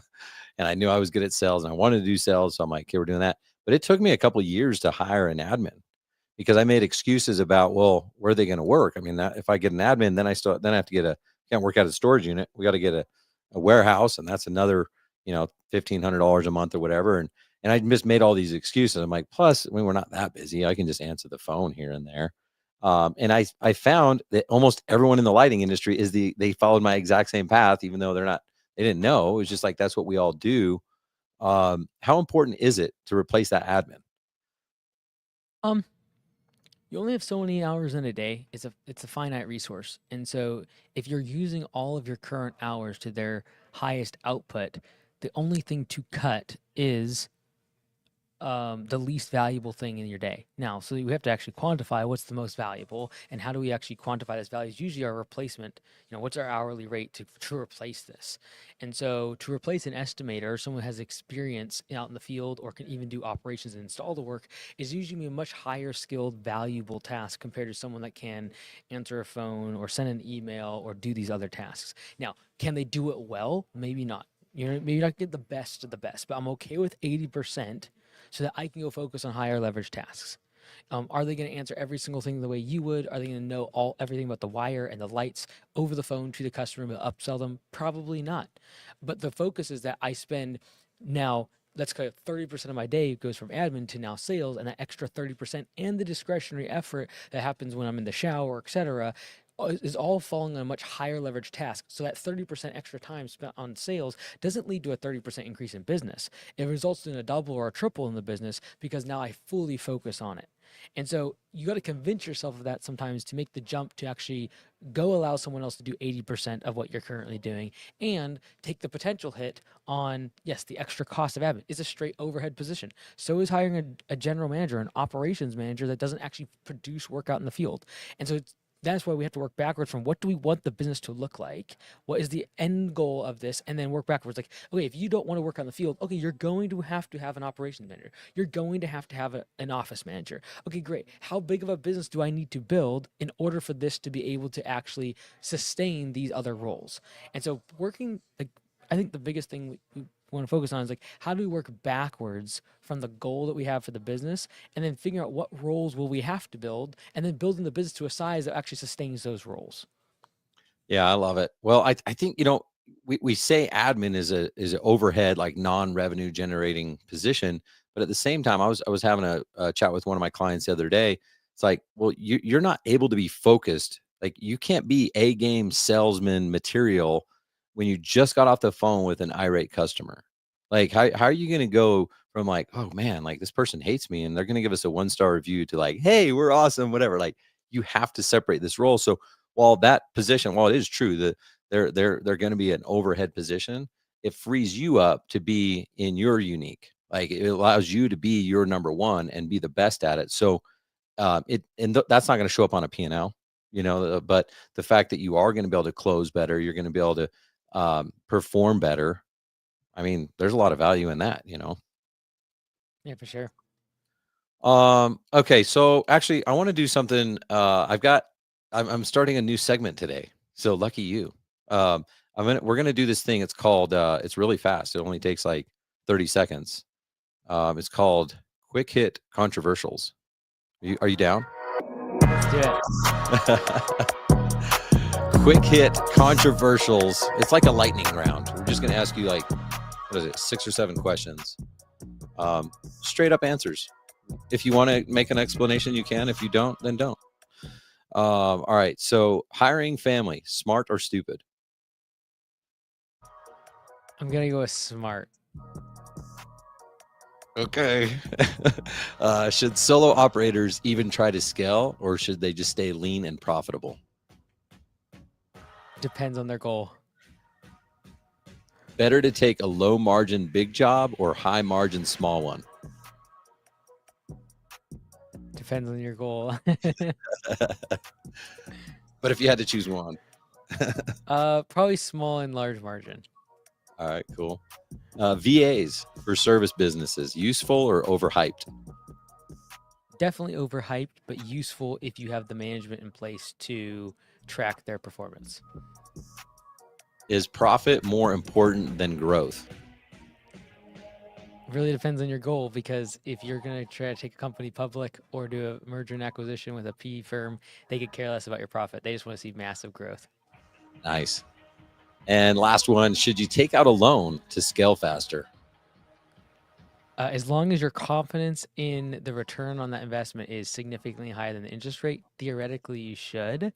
I knew I was good at sales, and I wanted to do sales, so I'm like, okay, we're doing that. But it took me a couple of years to hire an admin because I made excuses about, well, where are they going to work? I mean, if I get an admin, then I have to get can't work out a storage unit. We got to get a warehouse, and that's another, $1,500 a month or whatever. And I just made all these excuses. I'm like, plus, we're not that busy. I can just answer the phone here and there. And I found that almost everyone in the lighting industry they followed my exact same path, even though they didn't know. It was just like, that's what we all do. How important is it to replace that admin? Um, you only have so many hours in a day. It's a finite resource. And so if you're using all of your current hours to their highest output, the only thing to cut is the least valuable thing in your day. Now, so you have to actually quantify what's the most valuable, and how do we actually quantify this value? Is usually our replacement. What's our hourly rate to replace this? And so to replace an estimator, someone who has experience out in the field or can even do operations and install the work, is usually a much higher skilled, valuable task compared to someone that can answer a phone or send an email or do these other tasks. Now, can they do it well? Maybe not. Maybe not get the best of the best, but I'm okay with 80%. So that I can go focus on higher leverage tasks. Are they going to answer every single thing the way you would? Are they going to know everything about the wire and the lights over the phone to the customer and upsell them? Probably not. But the focus is that I spend now, let's call it 30% of my day goes from admin to now sales, and that extra 30% and the discretionary effort that happens when I'm in the shower, et cetera, is all falling on a much higher leverage task. So that 30% extra time spent on sales doesn't lead to a 30% increase in business. It results in a double or a triple in the business because now I fully focus on it. And so you got to convince yourself of that sometimes to make the jump to actually go allow someone else to do 80% of what you're currently doing and take the potential hit on, yes, the extra cost of admin is a straight overhead position. So is hiring a general manager, an operations manager that doesn't actually produce work out in the field. And so that's why we have to work backwards from what do we want the business to look like? What is the end goal of this? And then work backwards. Like, okay, if you don't want to work on the field, okay, you're going to have an operations manager. You're going to have an office manager. Okay, great. How big of a business do I need to build in order for this to be able to actually sustain these other roles? And so I think the biggest thing we want to focus on is how do we work backwards from the goal that we have for the business, and then figure out what roles will we have to build, and then building the business to a size that actually sustains those roles. Yeah, I love it. Well, I think, we say admin is an overhead, like non-revenue generating position, but at the same time, I was having a chat with one of my clients the other day. It's like, well, you're not able to be focused. Like, you can't be a game salesman material when you just got off the phone with an irate customer. Like, how are you going to go from like, oh man, like this person hates me and they're going to give us a 1-star review to like, hey, we're awesome, whatever. Like, you have to separate this role. So while that position, while it is true that they're going to be an overhead position, it frees you up to be in your unique. Like, it allows you to be your number one and be the best at it. So that's not going to show up on a P&L, but the fact that you are going to be able to close better, you're going to be able to perform better. I mean, there's a lot of value in that, Yeah, for sure. Okay. So actually I want to do something. I'm starting a new segment today. So lucky you. We're going to do this thing. It's called, it's really fast. It only takes like 30 seconds. It's called Quick Hit Controversials. Are you down? Let's do it. Quick hit controversials. It's like a lightning round. We're just going to ask you like what is it, 6 or 7 questions. Straight up answers. If you want to make an explanation, you can. If you don't, then don't. All right. So hiring family, smart or stupid? I'm gonna go with smart. Okay. Should solo operators even try to scale, or should they just stay lean and profitable? Depends on their goal. Better to take a low margin big job or high margin small one? Depends on your goal. But if you had to choose one. Probably small and large margin. All right, cool. VAs for service businesses, useful or overhyped? Definitely overhyped, but useful if you have the management in place to track their performance. Is profit more important than growth? Really depends on your goal, because if you're going to try to take a company public or do a merger and acquisition with a PE firm, they could care less about your profit. They just want to see massive growth. Nice. And last one, should you take out a loan to scale faster? As long as your confidence in the return on that investment is significantly higher than the interest rate, theoretically you should.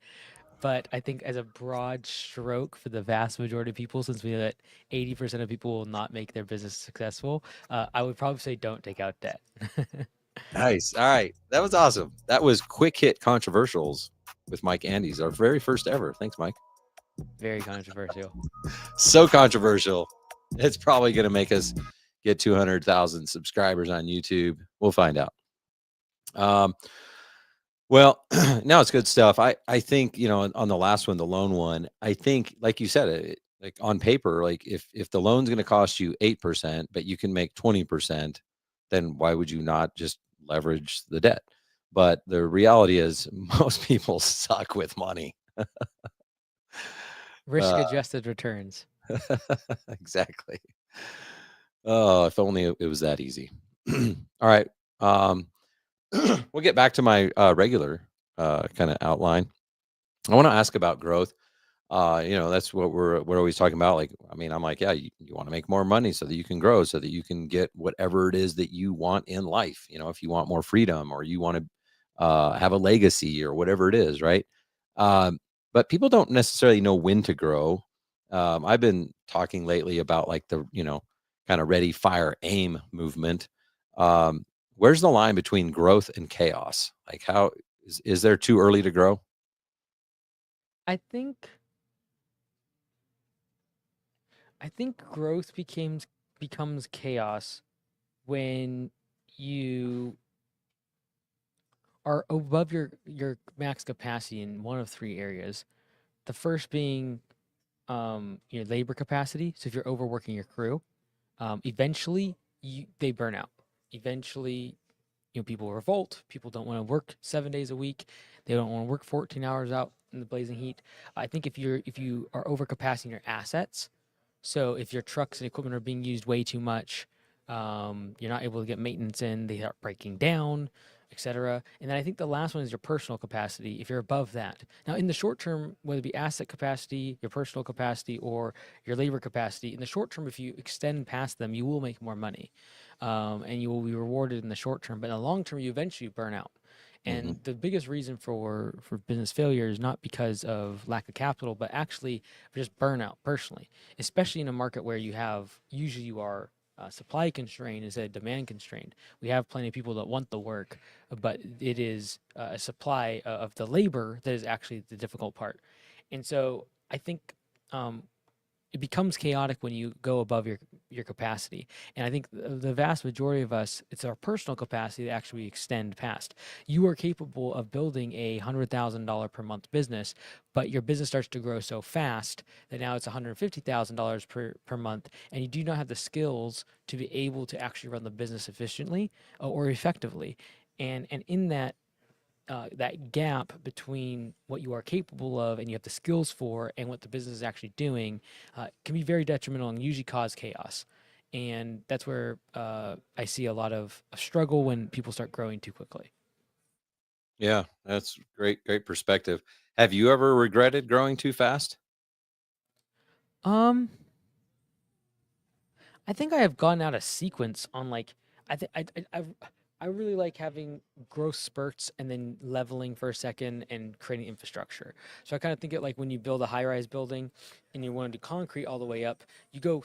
But I think as a broad stroke for the vast majority of people, since we know that 80% of people will not make their business successful, I would probably say don't take out debt. Nice. All right. That was awesome. That was quick hit controversials with Mike Andes, our very first ever. Thanks, Mike. Very controversial. So controversial. It's probably going to make us get 200,000 subscribers on YouTube. We'll find out. Well, no, it's good stuff. I think, on the last one, the loan one, I think, like you said, like on paper, like if the loan's going to cost you 8%, but you can make 20%, then why would you not just leverage the debt? But the reality is most people suck with money. Risk adjusted returns. Exactly. Oh, if only it was that easy. All right. We'll get back to my regular kind of outline. I want to ask about growth. That's what we're always talking about. Like, I mean, I'm like, yeah, you want to make more money so that you can grow, so that you can get whatever it is that you want in life. If you want more freedom, or you want to have a legacy, or whatever it is, right? But people don't necessarily know when to grow. I've been talking lately about like the kind of ready, fire, aim movement. Where's the line between growth and chaos? Like, how is there too early to grow? I think growth becomes chaos when you are above your max capacity in one of three areas. The first being your labor capacity. So if you're overworking your crew, eventually they burn out. Eventually, people revolt. People don't want to work 7 days a week. They don't want to work 14 hours out in the blazing heat. I think if you are overcapacity in your assets, so if your trucks and equipment are being used way too much, you're not able to get maintenance in. They start breaking down, etc. And then I think the last one is your personal capacity. If you're above that, now in the short term, whether it be asset capacity, your personal capacity, or your labor capacity, in the short term, if you extend past them, you will make more money, and you will be rewarded in the short term. But in the long term, you eventually burn out. Hmm. And the biggest reason for business failure is not because of lack of capital, but actually just burnout personally, especially in a market where you are supply constrained instead of demand constrained. We have plenty of people that want the work, but it is a supply of the labor that is actually the difficult part. And so I think it becomes chaotic when you go above your capacity. And I think the vast majority of us, it's our personal capacity that actually extend past. You are capable of building a $100,000 per month business, but your business starts to grow so fast that now it's $150,000 per month, and you do not have the skills to be able to actually run the business efficiently or effectively. And in that gap between what you are capable of and you have the skills for and what the business is actually doing can be very detrimental and usually cause chaos. And that's where I see a lot of struggle when people start growing too quickly. Yeah, that's great perspective. Have you ever regretted growing too fast? Um, I think I have gone out of sequence on like I think I really like having growth spurts and then leveling for a second and creating infrastructure. So I kind of think it like when you build a high-rise building and you want to do concrete all the way up, you go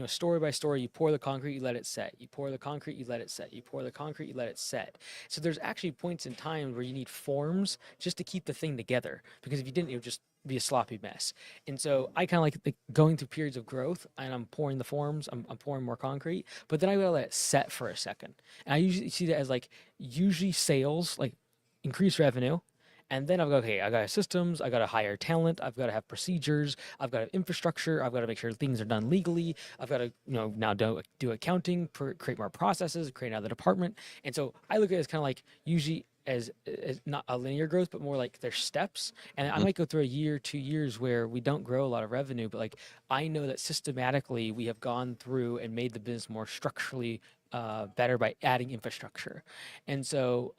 story by story, you pour the concrete, you let it set. You pour the concrete, you let it set. You pour the concrete, you let it set. So there's actually points in time where you need forms just to keep the thing together because if you didn't, it would just be a sloppy mess. And so I kind of like going through periods of growth and I'm pouring the forms, I'm pouring more concrete, but then I gotta let it set for a second. And I usually see that as like usually sales, like increase revenue. And then I've got, okay, I got systems, I got to hire talent, I've got to have procedures, I've got to have infrastructure, I've got to make sure things are done legally, I've got to, now do accounting, create more processes, create another department. And so I look at it as kind of like usually as not a linear growth, but more like there's steps. And I Mhm. might go through a year, 2 years where we don't grow a lot of revenue, but like I know that systematically we have gone through and made the business more structurally better by adding infrastructure. And so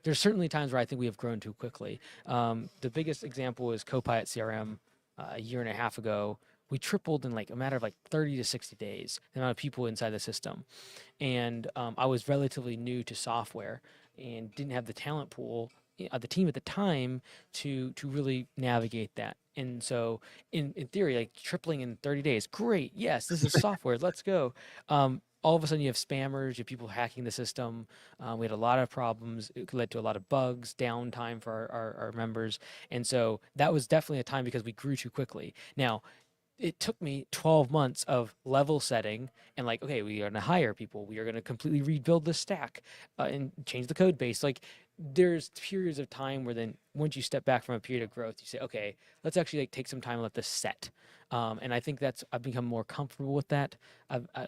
there's certainly times where I think we have grown too quickly. The biggest example is Copilot CRM a year and a half ago. We tripled in like a matter of like 30 to 60 days the amount of people inside the system. And I was relatively new to software and didn't have the talent pool, the team at the time to really navigate that. And so, in theory, like tripling in 30 days, great. Yes, this is software. Let's go. All of a sudden, you have spammers, you have people hacking the system. We had a lot of problems. It led to a lot of bugs, downtime for our members. And so, that was definitely a time because we grew too quickly. Now, it took me 12 months of level setting and like, okay, we are going to hire people. We are going to completely rebuild the stack and change the code base. Like there's periods of time where then once you step back from a period of growth, you say, okay, let's actually like take some time and let this set. And I think I've become more comfortable with that.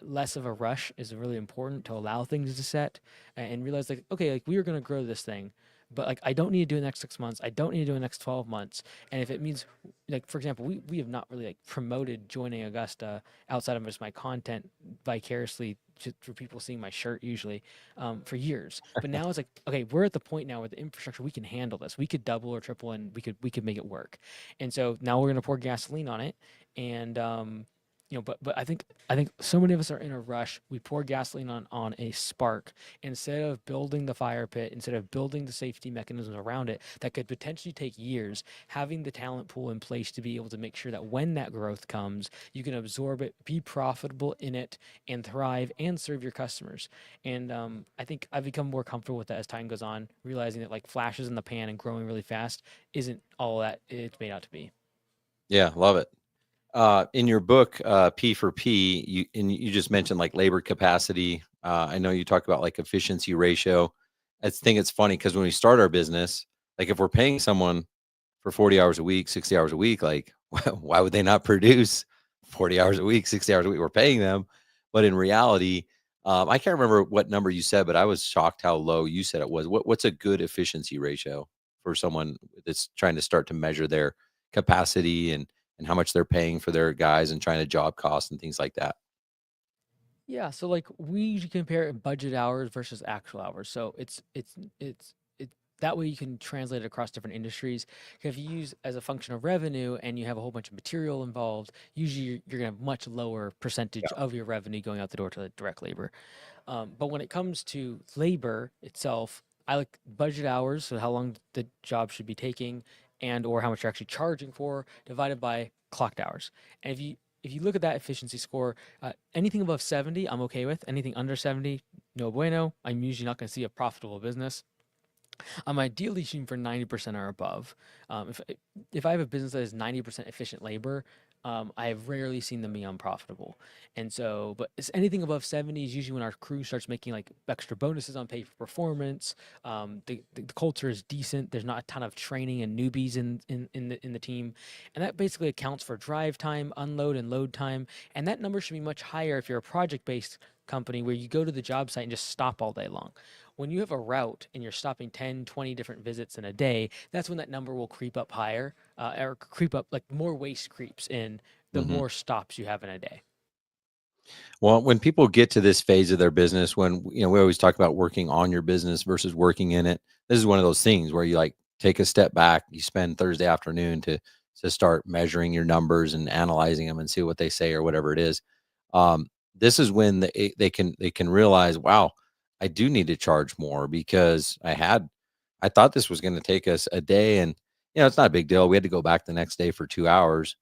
Less of a rush is really important to allow things to set and realize like, okay, like we are going to grow this thing. But like I don't need to do it in the next 6 months. I don't need to do it in the next 12 months. And if it means like for example, we have not really like promoted joining Augusta outside of just my content vicariously just for people seeing my shirt usually for years. But now it's like okay, we're at the point now with the infrastructure we can handle this. We could double or triple and we could make it work. And so now we're gonna pour gasoline on it and but I think so many of us are in a rush. We pour gasoline on a spark instead of building the fire pit, instead of building the safety mechanisms around it that could potentially take years. Having the talent pool in place to be able to make sure that when that growth comes, you can absorb it, be profitable in it, and thrive and serve your customers. And I think I've become more comfortable with that as time goes on, realizing that like flashes in the pan and growing really fast isn't all that it's made out to be. Yeah, love it. In your book, P for P, you just mentioned like labor capacity. I know you talk about like efficiency ratio. I think it's funny because when we start our business, like if we're paying someone for 40 hours a week, 60 hours a week, like why would they not produce 40 hours a week, 60 hours a week? We're paying them. But in reality, I can't remember what number you said, but I was shocked how low you said it was. What's a good efficiency ratio for someone that's trying to start to measure their capacity and how much they're paying for their guys and trying to job costs and things like that? Yeah, so like we usually compare budget hours versus actual hours. So it's that way you can translate it across different industries. If you use as a function of revenue and you have a whole bunch of material involved, usually you're gonna have much lower percentage of your revenue going out the door to the direct labor. But when it comes to labor itself, I like budget hours, so how long the job should be taking, and or how much you're actually charging for, divided by clocked hours. And if you look at that efficiency score, anything above 70, I'm okay with. Anything under 70, no bueno. I'm usually not going to see a profitable business. I'm ideally shooting for 90% or above. If I have a business that is 90% efficient labor, I have rarely seen them be unprofitable. And so, but it's anything above 70 is usually when our crew starts making like extra bonuses on pay for performance. The culture is decent. There's not a ton of training and newbies in the team, and that basically accounts for drive time, unload and load time. And that number should be much higher if you're a project based company where you go to the job site and just stop all day long. When you have a route and you're stopping 10, 20 different visits in a day, that's when that number will creep up higher or creep up like more waste creeps in the Mhm. more stops you have in a day. Well, when people get to this phase of their business, when we always talk about working on your business versus working in it. This is one of those things where you like take a step back. You spend Thursday afternoon to start measuring your numbers and analyzing them and see what they say or whatever it is. this is when they can realize, wow, I do need to charge more because I thought this was going to take us a day, and it's not a big deal. We had to go back the next day for 2 hours,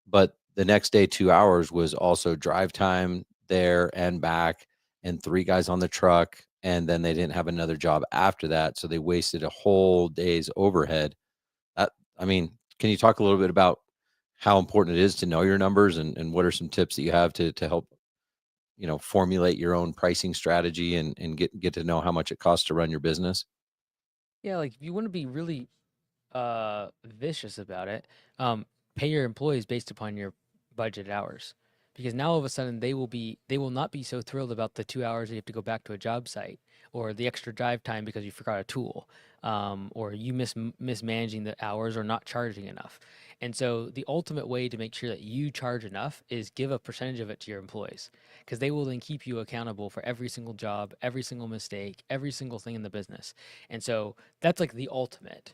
but the next day 2 hours was also drive time there and back, and three guys on the truck, and then they didn't have another job after that, so they wasted a whole day's overhead. That I mean, can you talk a little bit about how important it is to know your numbers, and what are some tips that you have to help formulate your own pricing strategy, and get to know how much it costs to run your business? Yeah, like if you want to be really vicious about it, pay your employees based upon your budget hours. Because now all of a sudden they will not be so thrilled about the 2 hours that you have to go back to a job site, or the extra drive time because you forgot a tool, or you mismanaging the hours or not charging enough. And so the ultimate way to make sure that you charge enough is give a percentage of it to your employees, because they will then keep you accountable for every single job, every single mistake, every single thing in the business. And so that's like the ultimate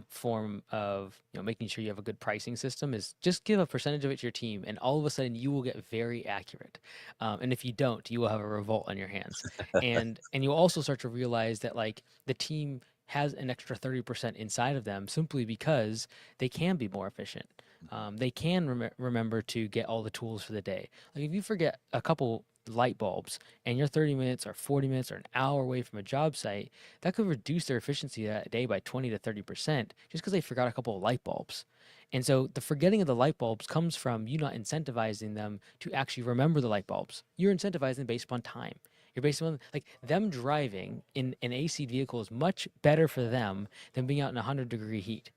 form of making sure you have a good pricing system, is just give a percentage of it to your team, and all of a sudden you will get very accurate. And if you don't, you will have a revolt on your hands, and you'll also start to realize that like the team has an extra 30% inside of them simply because they can be more efficient. They can remember to get all the tools for the day. Like if you forget a couple light bulbs and you're 30 minutes or 40 minutes or an hour away from a job site, that could reduce their efficiency that day by 20 to 30% just because they forgot a couple of light bulbs. And so the forgetting of the light bulbs comes from you not incentivizing them to actually remember the light bulbs. You're incentivizing them based upon time. You're based on like them driving in an AC vehicle is much better for them than being out in 100-degree heat.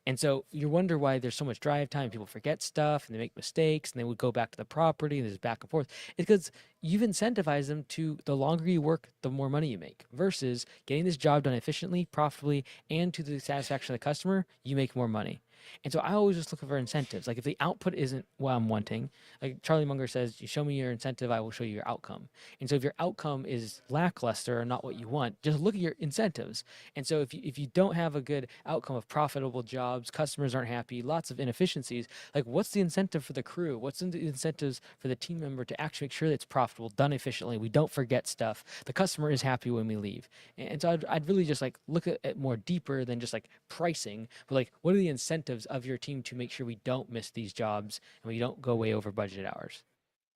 And so you wonder why there's so much drive time. People forget stuff and they make mistakes and they would go back to the property and there's back and forth. It's because you've incentivized them to the longer you work, the more money you make, versus getting this job done efficiently, profitably, and to the satisfaction of the customer, you make more money. And so I always just look for incentives. Like if the output isn't what I'm wanting, like Charlie Munger says, you show me your incentive, I will show you your outcome. And so if your outcome is lackluster or not what you want, just look at your incentives. And so if you don't have a good outcome of profitable jobs, customers aren't happy, lots of inefficiencies, like what's the incentive for the crew? What's the incentives for the team member to actually make sure that it's profitable, done efficiently, we don't forget stuff, the customer is happy when we leave? And so I'd really just like look at it more deeper than just like pricing, but like what are the incentives of your team to make sure we don't miss these jobs and we don't go way over budget hours?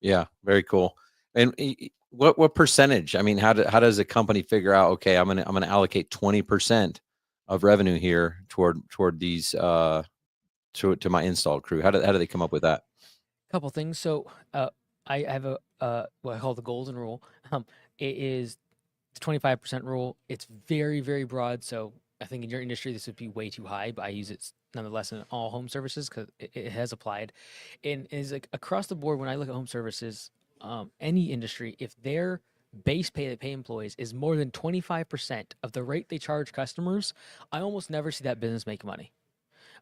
Yeah, very cool. And what percentage? I mean, how does a company figure out? Okay, I'm gonna allocate 20% of revenue here toward these to my install crew. How do they come up with that? Couple things. So I have a what I call the golden rule. It is the 25% rule. It's very, very broad. So I think in your industry, this would be way too high, but I use it nonetheless in all home services because it has applied. And is like across the board, when I look at home services, any industry, if their base pay they pay employees is more than 25% of the rate they charge customers, I almost never see that business make money.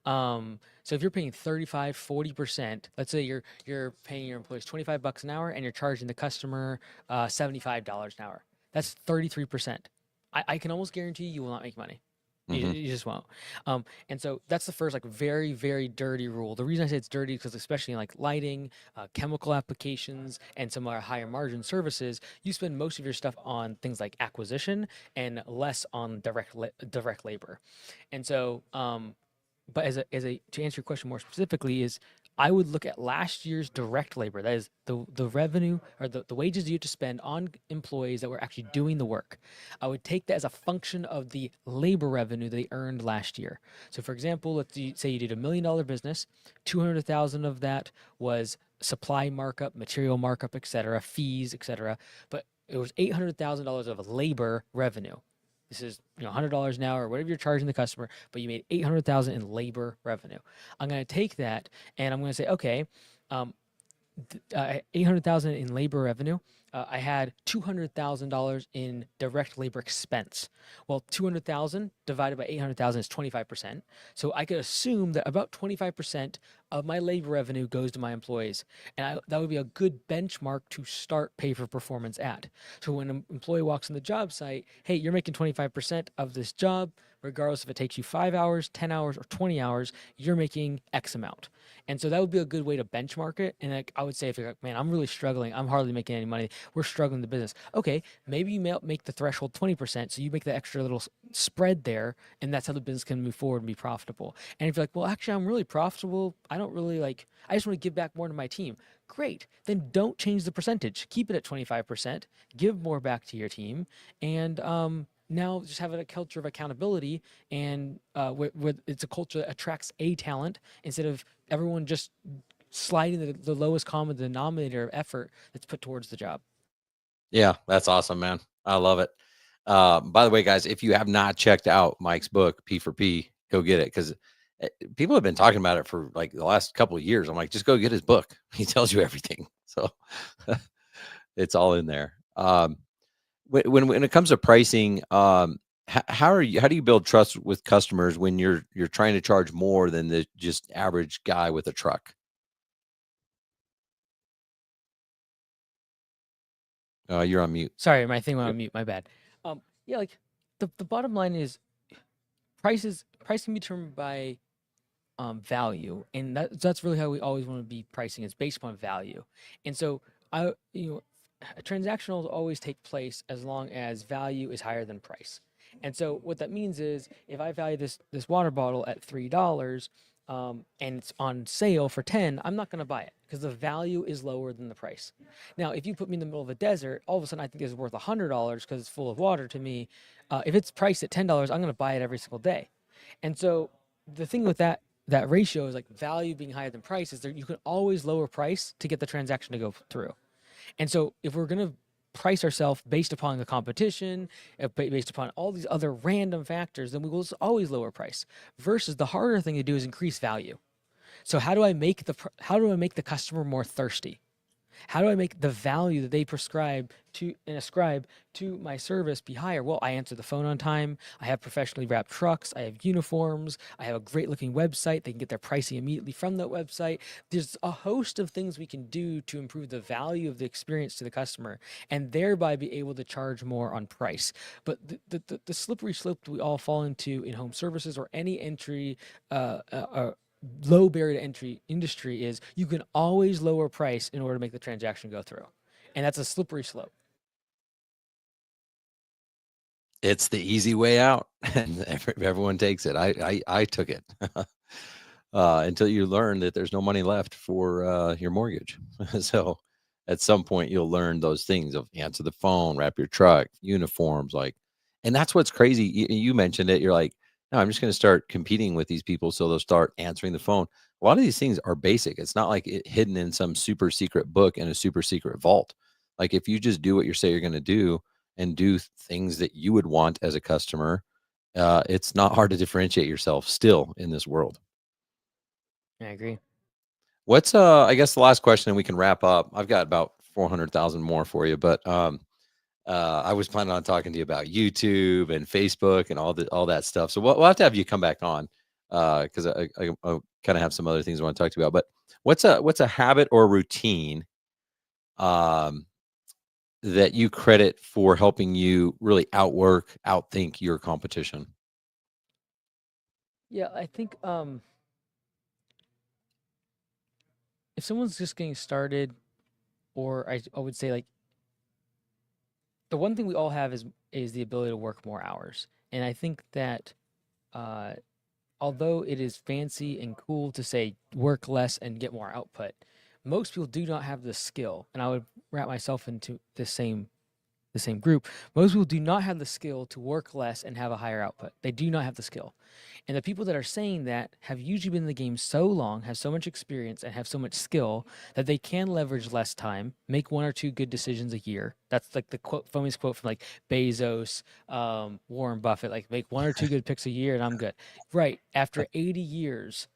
So if you're paying 35, 40%, let's say you're paying your employees 25 bucks an hour and you're charging the customer $75 an hour. That's 33%. I can almost guarantee you will not make money. Hmm. You just won't. And so that's the first like very, very dirty rule. The reason I say it's dirty is because especially in like lighting, chemical applications, and some of our higher margin services, you spend most of your stuff on things like acquisition and less on direct labor. And so but as a to answer your question more specifically is I would look at last year's direct labor. That is the revenue or the wages you have to spend on employees that were actually doing the work. I would take that as a function of the labor revenue they earned last year. So for example, say you did $1 million business, 200,000 of that was supply markup, material markup, etc., fees, etc. But it was $800,000 of labor revenue. This is $100 an hour or whatever you're charging the customer, but you made 800,000 in labor revenue. I'm going to take that and I'm going to say, okay, um, 800,000 in labor revenue. I had $200,000 in direct labor expense. Well, 200,000 divided by 800,000 is 25%. So I could assume that about 25% of my labor revenue goes to my employees, and that would be a good benchmark to start pay for performance at. So when an employee walks on the job site, hey, you're making 25% of this job. regardless if it takes you 5 hours, 10 hours, or 20 hours, you're making X amount. And so that would be a good way to benchmark it. And like, I would say if you're like, man, I'm really struggling, I'm hardly making any money, we're struggling in the business. Okay, maybe you make the threshold 20%, so you make the extra little spread there, and that's how the business can move forward and be profitable. And if you're like, well, actually, I'm really profitable, I don't really like, I just want to give back more to my team. Great, then don't change the percentage. Keep it at 25%. Give more back to your team, and now just have a culture of accountability, and where it's a culture that attracts a talent instead of everyone just sliding the lowest common denominator of effort that's put towards the job. Yeah, that's awesome, man. I love it. By the way, guys, if you have not checked out Mike's book, P for P, go get it because people have been talking about it for like the last couple of years. I'm like, just go get his book. He tells you everything. So it's all in there. When it comes to pricing, how do you build trust with customers when you're trying to charge more than the just average guy with a truck? You're on mute. Sorry, my thing went Yep. on mute. My bad. Yeah, like the bottom line is price can be determined by value, and that's really how we always want to be pricing. It's based upon value, and so a transactional will always take place as long as value is higher than price. And so what that means is if I value this water bottle at $3, and it's on sale for 10, I'm not going to buy it because the value is lower than the price. Now, if you put me in the middle of a desert, all of a sudden I think it's worth $100 because it's full of water to me. If it's priced at $10, I'm going to buy it every single day. And so the thing with that ratio is like value being higher than price is there you can always lower price to get the transaction to go through. And so if we're going to price ourselves based upon the competition, based upon all these other random factors, then we will always lower price. Versus the harder thing to do is increase value. So how do I make the customer more thirsty? How do I make the value that they prescribe to and ascribe to my service be higher? Well, I answer the phone on time. I have professionally wrapped trucks. I have uniforms. I have a great looking website. They can get their pricing immediately from that website. There's a host of things we can do to improve the value of the experience to the customer and thereby be able to charge more on price. But the slippery slope that we all fall into in home services or any entry low barrier to entry industry is you can always lower price in order to make the transaction go through. And that's a slippery slope. It's the easy way out, and everyone takes it. I took it until you learn that there's no money left for your mortgage. So at some point, you'll learn those things of answer the phone, wrap your truck, uniforms, like, and that's what's crazy. You mentioned it. You're like, no, I'm just going to start competing with these people, so they'll start answering the phone. A lot of these things are basic. It's not like it hidden in some super secret book in a super secret vault. Like if you just do what you say you're going to do and do things that you would want as a customer, it's not hard to differentiate yourself still in this world. I agree. What's I guess the last question and we can wrap up. I've got about 400,000 more for you, but I was planning on talking to you about YouTube and Facebook and all that stuff. So we'll have to have you come back on because I kind of have some other things I want to talk to you about. But what's a habit or routine um that you credit for helping you really outthink your competition? Yeah, I think if someone's just getting started, or I would say like the one thing we all have is the ability to work more hours. And I think that uh although it is fancy and cool to say work less and get more output, most people do not have the skill. And I would wrap myself into the same group. Most people do not have the skill to work less and have a higher output. They do not have the skill. And the people that are saying that have usually been in the game so long, have so much experience, and have so much skill that they can leverage less time, make one or two good decisions a year. That's like the famous quote from like Bezos, Warren Buffett, like make one or two good picks a year and I'm good. Right. After 80 years,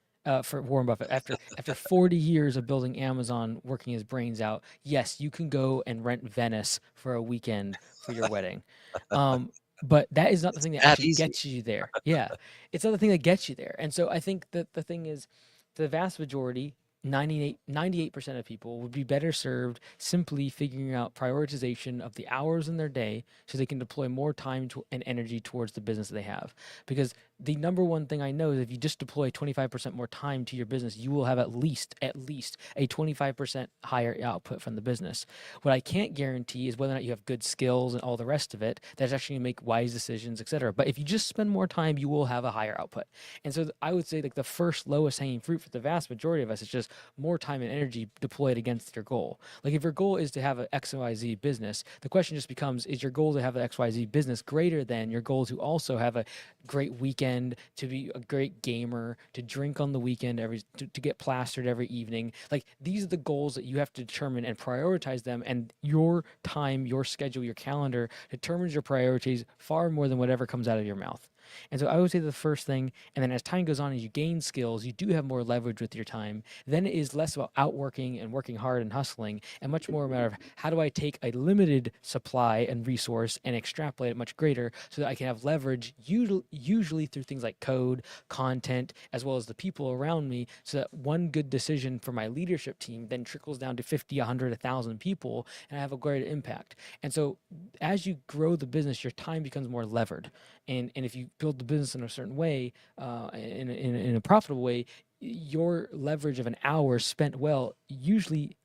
for Warren Buffett, after 40 years of building Amazon, working his brains out, yes, you can go and rent Venice for a weekend for your wedding. Um, but that is not the thing that That actually easy. gets you there. Yeah, it's not the thing that gets you there. And so I think that the thing is, the vast majority, 98% of people would be better served simply figuring out prioritization of the hours in their day so they can deploy more time and energy towards the business that they have. Because the number one thing I know is if you just deploy 25% more time to your business, you will have at least a 25% higher output from the business. What I can't guarantee is whether or not you have good skills and all the rest of it that's actually going to make wise decisions, etc. But if you just spend more time, you will have a higher output. And so I would say like the first lowest hanging fruit for the vast majority of us is just more time and energy deployed against your goal. Like if your goal is to have an XYZ business, the question just becomes, is your goal to have an XYZ business greater than your goal to also have a great weekend, to be a great gamer, to drink on the weekend, to get plastered every evening? Like these are the goals that you have to determine and prioritize them. And your time, your schedule, your calendar determines your priorities far more than whatever comes out of your mouth. And so I would say the first thing, and then as time goes on, as you gain skills, you do have more leverage with your time. Then it is less about outworking and working hard and hustling, and much more a matter of how do I take a limited supply and resource and extrapolate it much greater so that I can have leverage, usually through things like code, content, as well as the people around me, so that one good decision for my leadership team then trickles down to 50, 100, 1,000 people, and I have a greater impact. And so as you grow the business, your time becomes more levered. And if you build the business in a certain way, in a profitable way, your leverage of an hour spent well, usually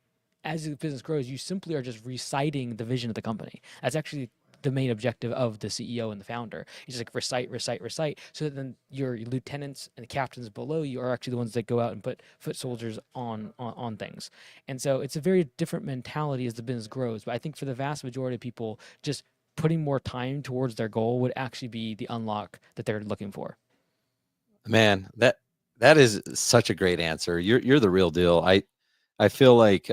as the business grows, you simply are just reciting the vision of the company. That's actually the main objective of the CEO and the founder. You just like recite, recite, recite, so that then your lieutenants and the captains below you are actually the ones that go out and put foot soldiers on things. And so it's a very different mentality as the business grows. But I think for the vast majority of people, just putting more time towards their goal would actually be the unlock that they're looking for. Man, that is such a great answer. You're the real deal. I feel like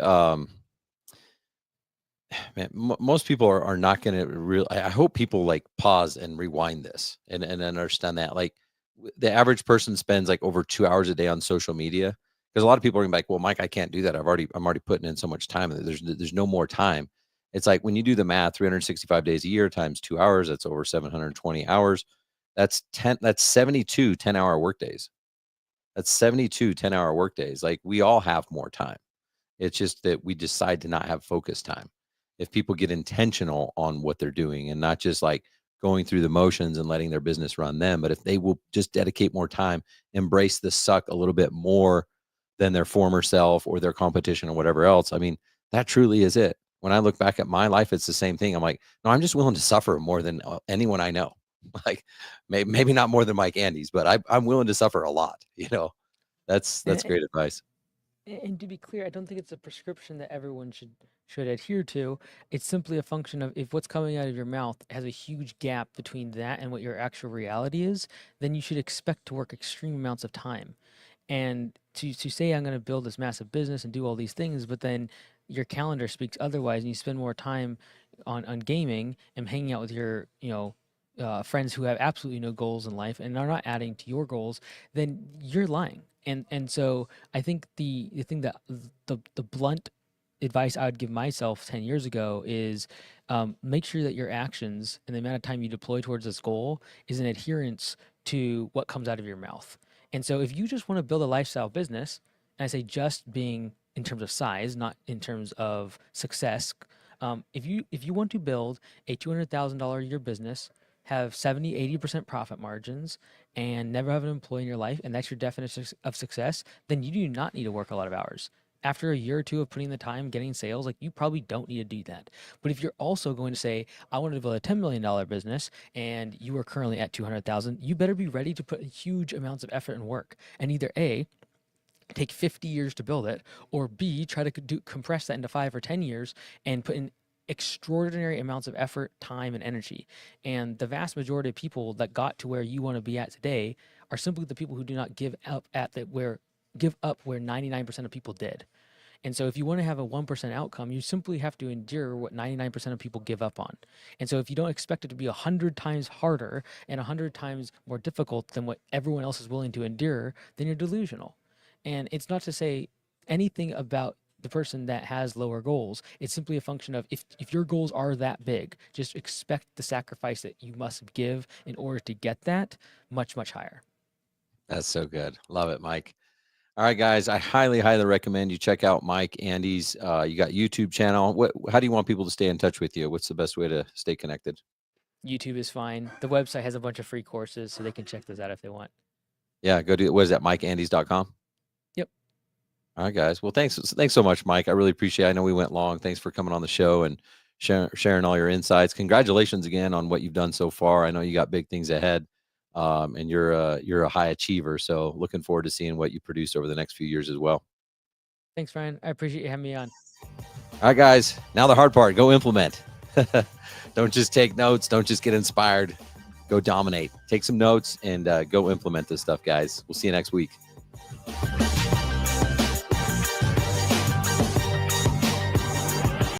man, most people are not going to real. I hope people like pause and rewind this and understand that like the average person spends like over 2 hours a day on social media, because a lot of people are gonna be like, well, Mike, I can't do that. I'm already putting in so much time. There's no more time. It's like when you do the math, 365 days a year times 2 hours, that's over 720 hours. That's 72 10-hour workdays. That's 72 10-hour workdays. Like we all have more time. It's just that we decide to not have focus time. If people get intentional on what they're doing and not just like going through the motions and letting their business run them, but if they will just dedicate more time, embrace the suck a little bit more than their former self or their competition or whatever else, I mean, that truly is it. When I look back at my life, it's the same thing. I'm like, no, I'm just willing to suffer more than anyone I know. Like maybe not more than Mike Andes, but I'm willing to suffer a lot. That's And, great advice. and to be clear, I don't think it's a prescription that everyone should adhere to. It's simply a function of if what's coming out of your mouth has a huge gap between that and what your actual reality is, then you should expect to work extreme amounts of time. And to say I'm going to build this massive business and do all these things, but then your calendar speaks otherwise, and you spend more time on gaming and hanging out with your friends who have absolutely no goals in life and are not adding to your goals, then you're lying. And so I think the thing that the blunt advice I would give myself 10 years ago is make sure that your actions and the amount of time you deploy towards this goal is in adherence to what comes out of your mouth. And so if you just want to build a lifestyle business, and I say just being in terms of size, not in terms of success, if you want to build a $200,000 a year business, have 70-80% profit margins, and never have an employee in your life, and that's your definition of success, then you do not need to work a lot of hours. After a year or two of putting the time, getting sales, like you probably don't need to do that. But if you're also going to say, I want to build a $10 million business and you are currently at 200,000, you better be ready to put huge amounts of effort and work. And either A, take 50 years to build it, or B, try to compress that into 5 or 10 years and put in extraordinary amounts of effort, time, and energy. And the vast majority of people that got to where you want to be at today are simply the people who do not give up where 99% of people did. And so if you want to have a 1% outcome, you simply have to endure what 99% of people give up on. And so if you don't expect it to be 100 times harder and 100 times more difficult than what everyone else is willing to endure, then you're delusional. And it's not to say anything about the person that has lower goals. It's simply a function of if your goals are that big, just expect the sacrifice that you must give in order to get that much, much higher. That's so good. Love it, Mike. All right, guys. I highly recommend you check out Mike, Andy's. You got YouTube channel. How do you want people to stay in touch with you? What's the best way to stay connected? YouTube is fine. The website has a bunch of free courses, so they can check those out if they want. Yeah, go to, what is that, MikeAndys.com? Yep. All right, guys. Well, thanks so much, Mike. I really appreciate it. I know we went long. Thanks for coming on the show and sharing all your insights. Congratulations again on what you've done so far. I know you got big things ahead, and you're a high achiever. So looking forward to seeing what you produce over the next few years as well. Thanks, Ryan. I appreciate you having me on. All right, guys. Now the hard part. Go implement. Don't just take notes. Don't just get inspired. Go dominate. Take some notes and go implement this stuff, guys. We'll see you next week.